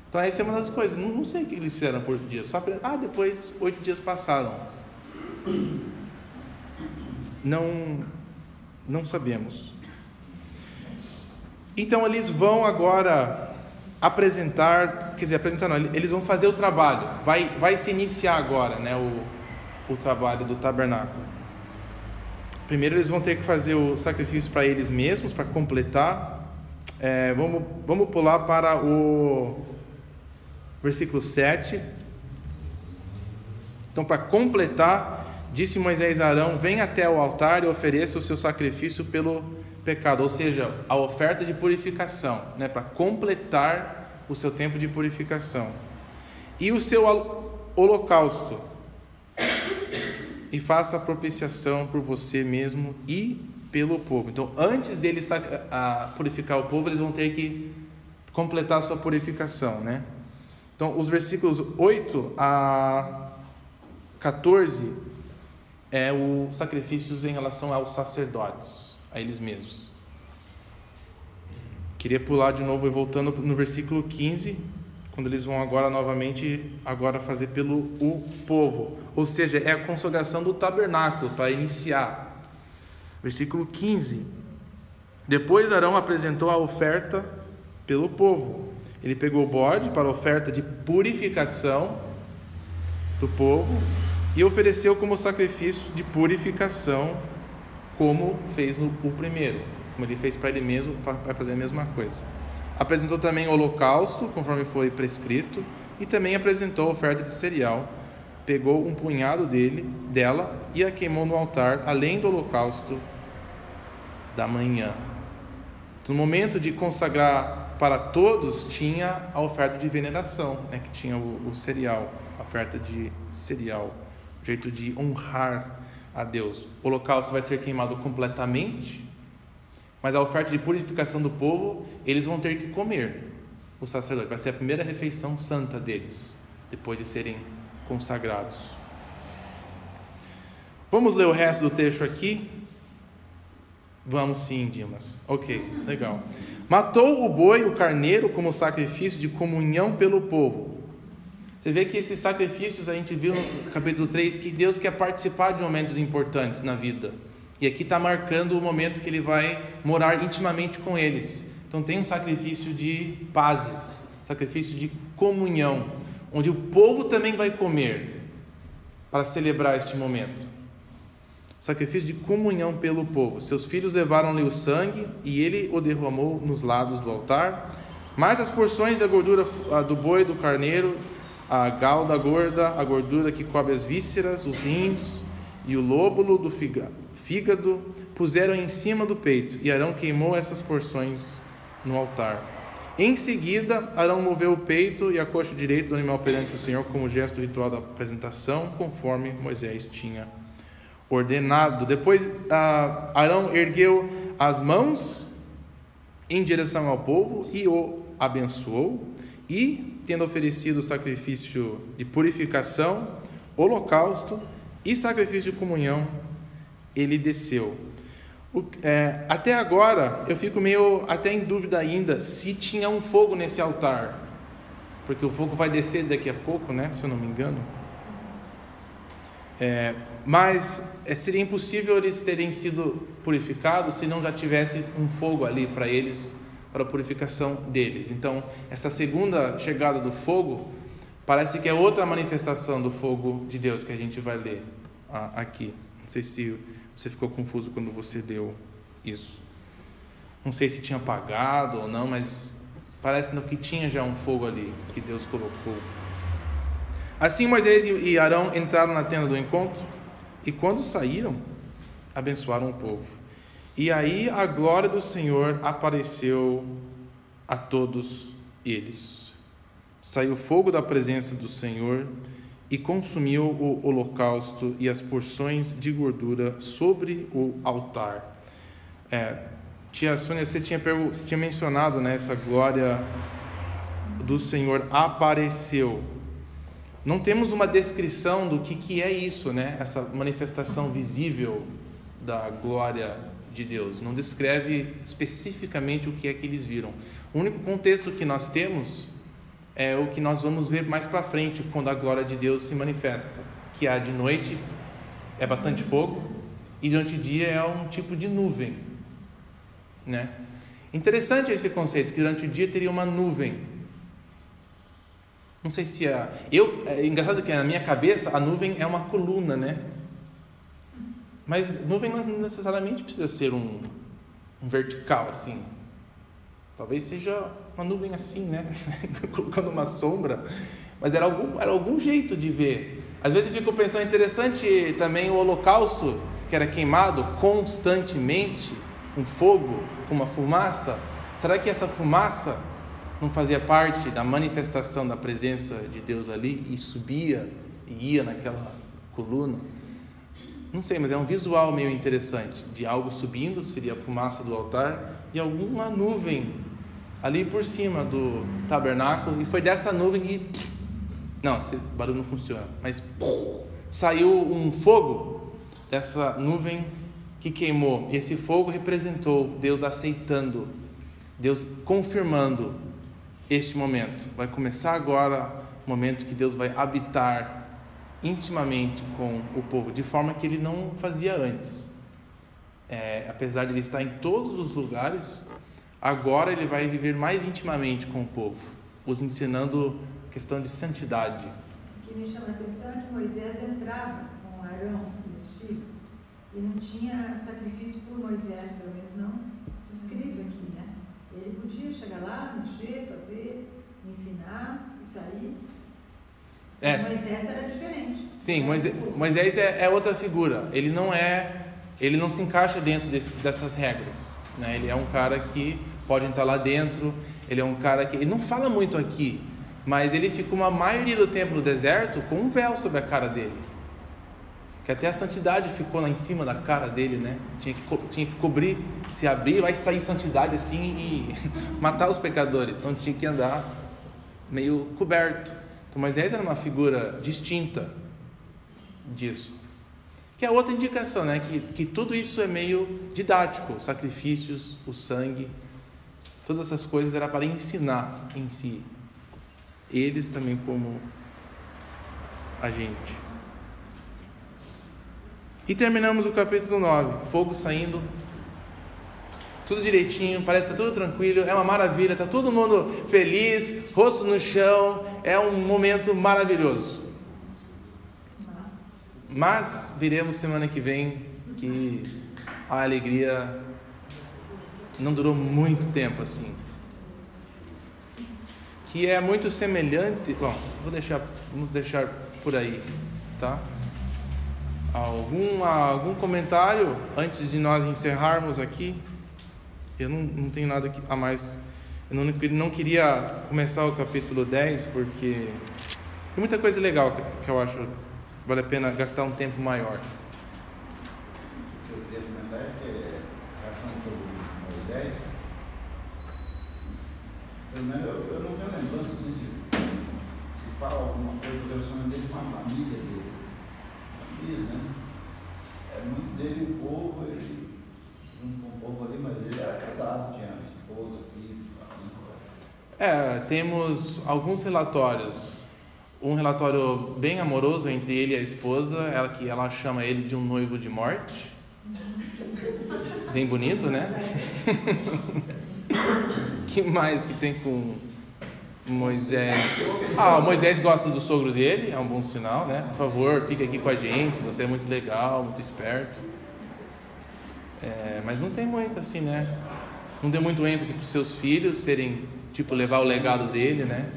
[SPEAKER 1] Então essa é uma das coisas. Não sei o que eles fizeram por dia. Só depois 8 dias passaram. Não sabemos. Então eles vão agora eles vão fazer o trabalho. Vai se iniciar agora, né, o trabalho do tabernáculo. Primeiro eles vão ter que fazer o sacrifício para eles mesmos, para completar. Vamos pular para o versículo 7. Então, para completar, disse Moisés a Arão: vem até o altar e ofereça o seu sacrifício pelo pecado, ou seja, a oferta de purificação, né, para completar o seu tempo de purificação, e o seu holocausto, e faça a propiciação por você mesmo e pelo povo. Então, antes deles purificar o povo, eles vão ter que completar a sua purificação, né? Então, os versículos 8 a 14 é os sacrifícios em relação aos sacerdotes, a eles mesmos. Queria pular de novo e voltando no versículo 15, quando eles vão novamente fazer pelo povo, ou seja, é a consagração do tabernáculo para iniciar. Versículo 15: depois Arão apresentou a oferta pelo povo. Ele pegou o bode para a oferta de purificação do povo e ofereceu como sacrifício de purificação, como fez o primeiro. Como ele fez para ele mesmo, vai fazer a mesma coisa. Apresentou também o holocausto, conforme foi prescrito, e também apresentou a oferta de cereal. Pegou um punhado dela e a queimou no altar, além do holocausto da manhã. No momento de consagrar para todos, tinha a oferta de veneração, né, que tinha o cereal, a oferta de cereal, jeito de honrar a Deus. O holocausto vai ser queimado completamente, mas a oferta de purificação do povo, eles vão ter que comer. o sacerdote. Vai ser a primeira refeição santa deles, depois de serem consagrados. Vamos ler o resto do texto aqui? Vamos sim, Dimas. Ok, legal. Matou o boi e o carneiro como sacrifício de comunhão pelo povo. Você vê que esses sacrifícios, a gente viu no capítulo 3, que Deus quer participar de momentos importantes na vida. E aqui está marcando o momento que Ele vai morar intimamente com eles. Então tem um sacrifício de pazes, sacrifício de comunhão, onde o povo também vai comer para celebrar este momento. Sacrifício de comunhão pelo povo. Seus filhos levaram-lhe o sangue e ele o derramou nos lados do altar. Mas as porções da gordura do boi, do carneiro, a gauda gorda, a gordura que cobre as vísceras, os rins e o lóbulo do fígado, puseram em cima do peito, e Arão queimou essas porções no altar. Em seguida, Arão moveu o peito e a coxa direita do animal perante o Senhor como gesto ritual da apresentação, conforme Moisés tinha ordenado. Depois Arão ergueu as mãos em direção ao povo e o abençoou, e tendo oferecido o sacrifício de purificação, holocausto e sacrifício de comunhão, ele desceu. Até agora eu fico meio até em dúvida ainda se tinha um fogo nesse altar, porque o fogo vai descer daqui a pouco, né, se eu não me engano. Mas seria impossível eles terem sido purificados se não já tivesse um fogo ali para eles, para a purificação deles. Então, essa segunda chegada do fogo parece que é outra manifestação do fogo de Deus que a gente vai ler aqui. Não sei se você ficou confuso quando você leu isso. Não sei se tinha apagado ou não, mas parece que tinha já um fogo ali que Deus colocou. Assim Moisés e Arão entraram na tenda do encontro, e quando saíram, abençoaram o povo. E aí a glória do Senhor apareceu a todos eles. Saiu fogo da presença do Senhor e consumiu o holocausto e as porções de gordura sobre o altar. Tia Sônia, você tinha mencionado, né, essa glória do Senhor apareceu. Não temos uma descrição do que é isso, né? Essa manifestação visível da glória de Deus. Não descreve especificamente o que é que eles viram. O único contexto que nós temos é o que nós vamos ver mais para frente, quando a glória de Deus se manifesta, que de noite é bastante fogo e durante o dia é um tipo de nuvem, né? Interessante esse conceito, que durante o dia teria uma nuvem. Não sei se é engraçado que na minha cabeça a nuvem é uma coluna, né? Mas nuvem não necessariamente precisa ser um vertical assim. Talvez seja uma nuvem assim, né? Colocando uma sombra. Mas era algum jeito de ver. Às vezes eu fico pensando, interessante também o holocausto, que era queimado constantemente, um fogo, uma fumaça. Será que essa fumaça não fazia parte da manifestação da presença de Deus ali e subia e ia naquela coluna? Não sei, mas é um visual meio interessante, de algo subindo, seria a fumaça do altar, e alguma nuvem ali por cima do tabernáculo, e foi dessa nuvem que... Não, esse barulho não funciona, mas saiu um fogo dessa nuvem que queimou, e esse fogo representou Deus aceitando, Deus confirmando este momento. Vai começar agora o momento que Deus vai habitar intimamente com o povo, de forma que Ele não fazia antes. Apesar de Ele estar em todos os lugares, agora Ele vai viver mais intimamente com o povo, os ensinando a questão de santidade.
[SPEAKER 3] O que me chama a atenção é que Moisés entrava com Arão e os filhos, e não tinha sacrifício por Moisés, pelo menos não descrito aqui, né? Ele podia chegar lá, mexer, fazer, ensinar e sair. Moisés era diferente.
[SPEAKER 1] Sim, Moisés é outra figura. Ele não se encaixa dentro dessas regras, né? Ele é um cara que pode entrar lá dentro. Ele é um cara que... Ele não fala muito aqui, mas ele fica uma maioria do tempo no deserto com um véu sobre a cara dele. que até a santidade ficou lá em cima da cara dele, né? Tinha que cobrir, se abrir, vai sair santidade assim e matar os pecadores. Então tinha que andar meio coberto. Então Moisés era uma figura distinta disso. Que é outra indicação, né? Que tudo isso é meio didático. Os sacrifícios, o sangue, todas essas coisas era para ensinar em si. Eles também como a gente. E terminamos o capítulo 9. Fogo saindo. Tudo direitinho, parece que está tudo tranquilo, é uma maravilha, está todo mundo feliz, rosto no chão, é um momento maravilhoso. Mas viremos semana que vem que a alegria não durou muito tempo assim. Que é muito semelhante. Bom, vamos deixar por aí, tá? Algum comentário antes de nós encerrarmos aqui? Eu não tenho nada a mais. Eu não queria começar o capítulo 10 porque tem muita coisa legal que eu acho vale a pena gastar um tempo maior.
[SPEAKER 7] O que eu queria comentar é que, já falando sobre Moisés, pelo menos eu não tenho lembrança assim, se fala alguma coisa do relacionamento dele com a família dele. Isso, né? É muito dele e o povo, ele junto com o povo ali, mas ele era casado, tinha esposa, filhos, família.
[SPEAKER 1] Temos alguns relatórios. Um relatório bem amoroso entre ele e a esposa, ela chama ele de um noivo de morte. Bem bonito, né? Que mais que tem com Moisés? Moisés gosta do sogro dele, é um bom sinal, né? Por favor, fique aqui com a gente, você é muito legal, muito esperto. Mas não tem muito assim, né? Não deu muito ênfase para os seus filhos serem, tipo, levar o legado dele, né?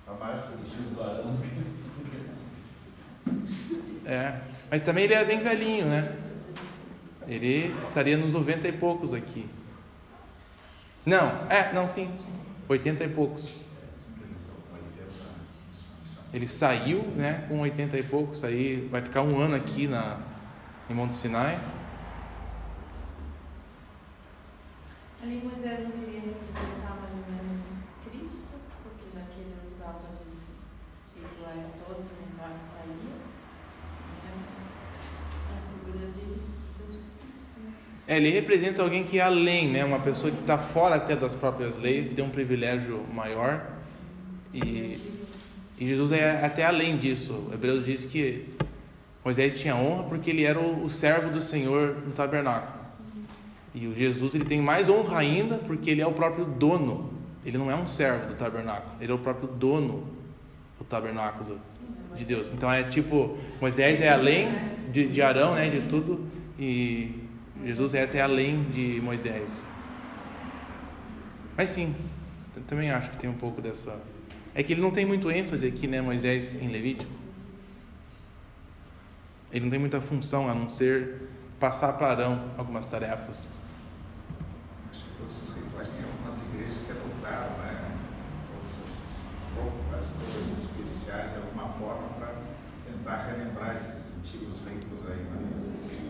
[SPEAKER 7] Abaixo do vestido do Arão.
[SPEAKER 1] Mas também ele era bem velhinho, né? Ele estaria nos 90 e poucos aqui. Não, sim, 80 e poucos. Ele saiu, né, com 80 e poucos, aí vai ficar um ano aqui em Monte Sinai.
[SPEAKER 10] Ali Moisés não queria representar mais ou menos Cristo, porque já que ele usava os rituais todos, entrar e sair. A figura de Jesus Cristo.
[SPEAKER 1] Ele representa alguém que é além, né? Uma pessoa que está fora até das próprias leis, tem um privilégio maior. E Jesus é até além disso. O Hebreus diz que Moisés tinha honra porque ele era o servo do Senhor no tabernáculo. E o Jesus, ele tem mais honra ainda porque ele é o próprio dono. Ele não é um servo do tabernáculo, ele é o próprio dono do tabernáculo de Deus. Então é tipo, Moisés é além de Arão, né, de tudo, e Jesus é até além de Moisés. Mas sim, eu também acho que tem um pouco dessa... É que ele não tem muito ênfase aqui, né, Moisés em Levítico. Ele não tem muita função a não ser passar para Arão algumas tarefas.
[SPEAKER 5] Todos esses rituais tem algumas igrejas que adotaram, né? Todas essas roupas, todas especiais, de alguma forma, para tentar relembrar esses antigos ritos aí,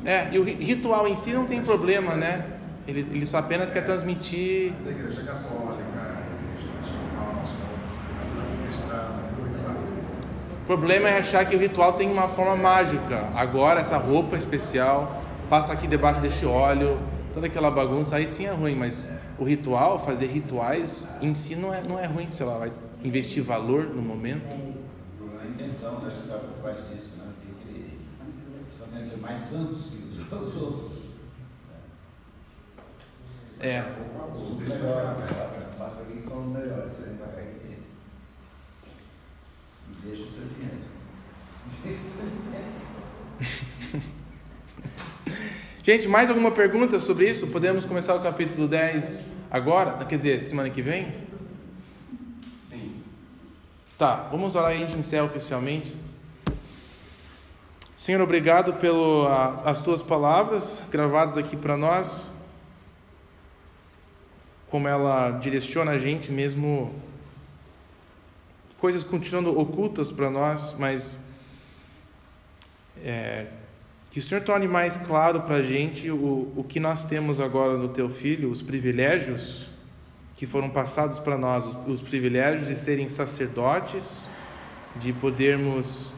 [SPEAKER 5] né?
[SPEAKER 1] E o ritual em si não tem problema, né? Ele só apenas quer transmitir.
[SPEAKER 5] Mas a igreja católica, a igreja nacional, as igrejas cristãs,
[SPEAKER 1] o problema é achar que o ritual tem uma forma mágica. Agora, essa roupa especial, passa aqui debaixo deste óleo, toda aquela bagunça, aí sim é ruim, mas o ritual, fazer rituais em si não é ruim, sei lá, vai investir valor no momento.
[SPEAKER 7] O problema é a intenção, né? Ficar por trás disso, né? Porque eles estão querendo ser mais santos que os outros. Os melhores, faz para quem são os melhores, aí vai e deixa o seu dinheiro.
[SPEAKER 1] Gente, mais alguma pergunta sobre isso? Podemos começar o capítulo 10 agora? Quer dizer, semana que vem?
[SPEAKER 8] Sim.
[SPEAKER 1] Tá, vamos orar e a gente encerra oficialmente. Senhor, obrigado pelas tuas palavras gravadas aqui para nós. Como ela direciona a gente, mesmo coisas continuando ocultas para nós, mas Que o Senhor torne mais claro para a gente o que nós temos agora no Teu Filho, os privilégios que foram passados para nós, os privilégios de serem sacerdotes, de termos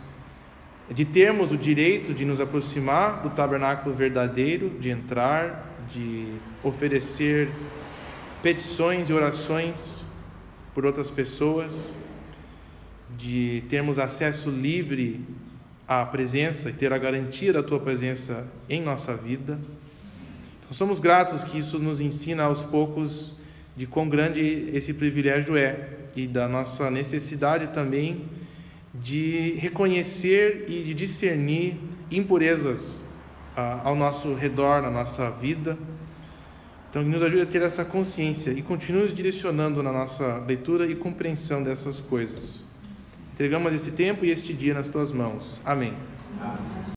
[SPEAKER 1] o direito de nos aproximar do tabernáculo verdadeiro, de entrar, de oferecer petições e orações por outras pessoas, de termos acesso livre à presença e ter a garantia da Tua presença em nossa vida. Então, somos gratos que isso nos ensina aos poucos de quão grande esse privilégio é e da nossa necessidade também de reconhecer e de discernir impurezas ao nosso redor, na nossa vida. Então, que nos ajude a ter essa consciência e continue nos direcionando na nossa leitura e compreensão dessas coisas. Entregamos esse tempo e este dia nas Tuas mãos. Amém.
[SPEAKER 7] Amém.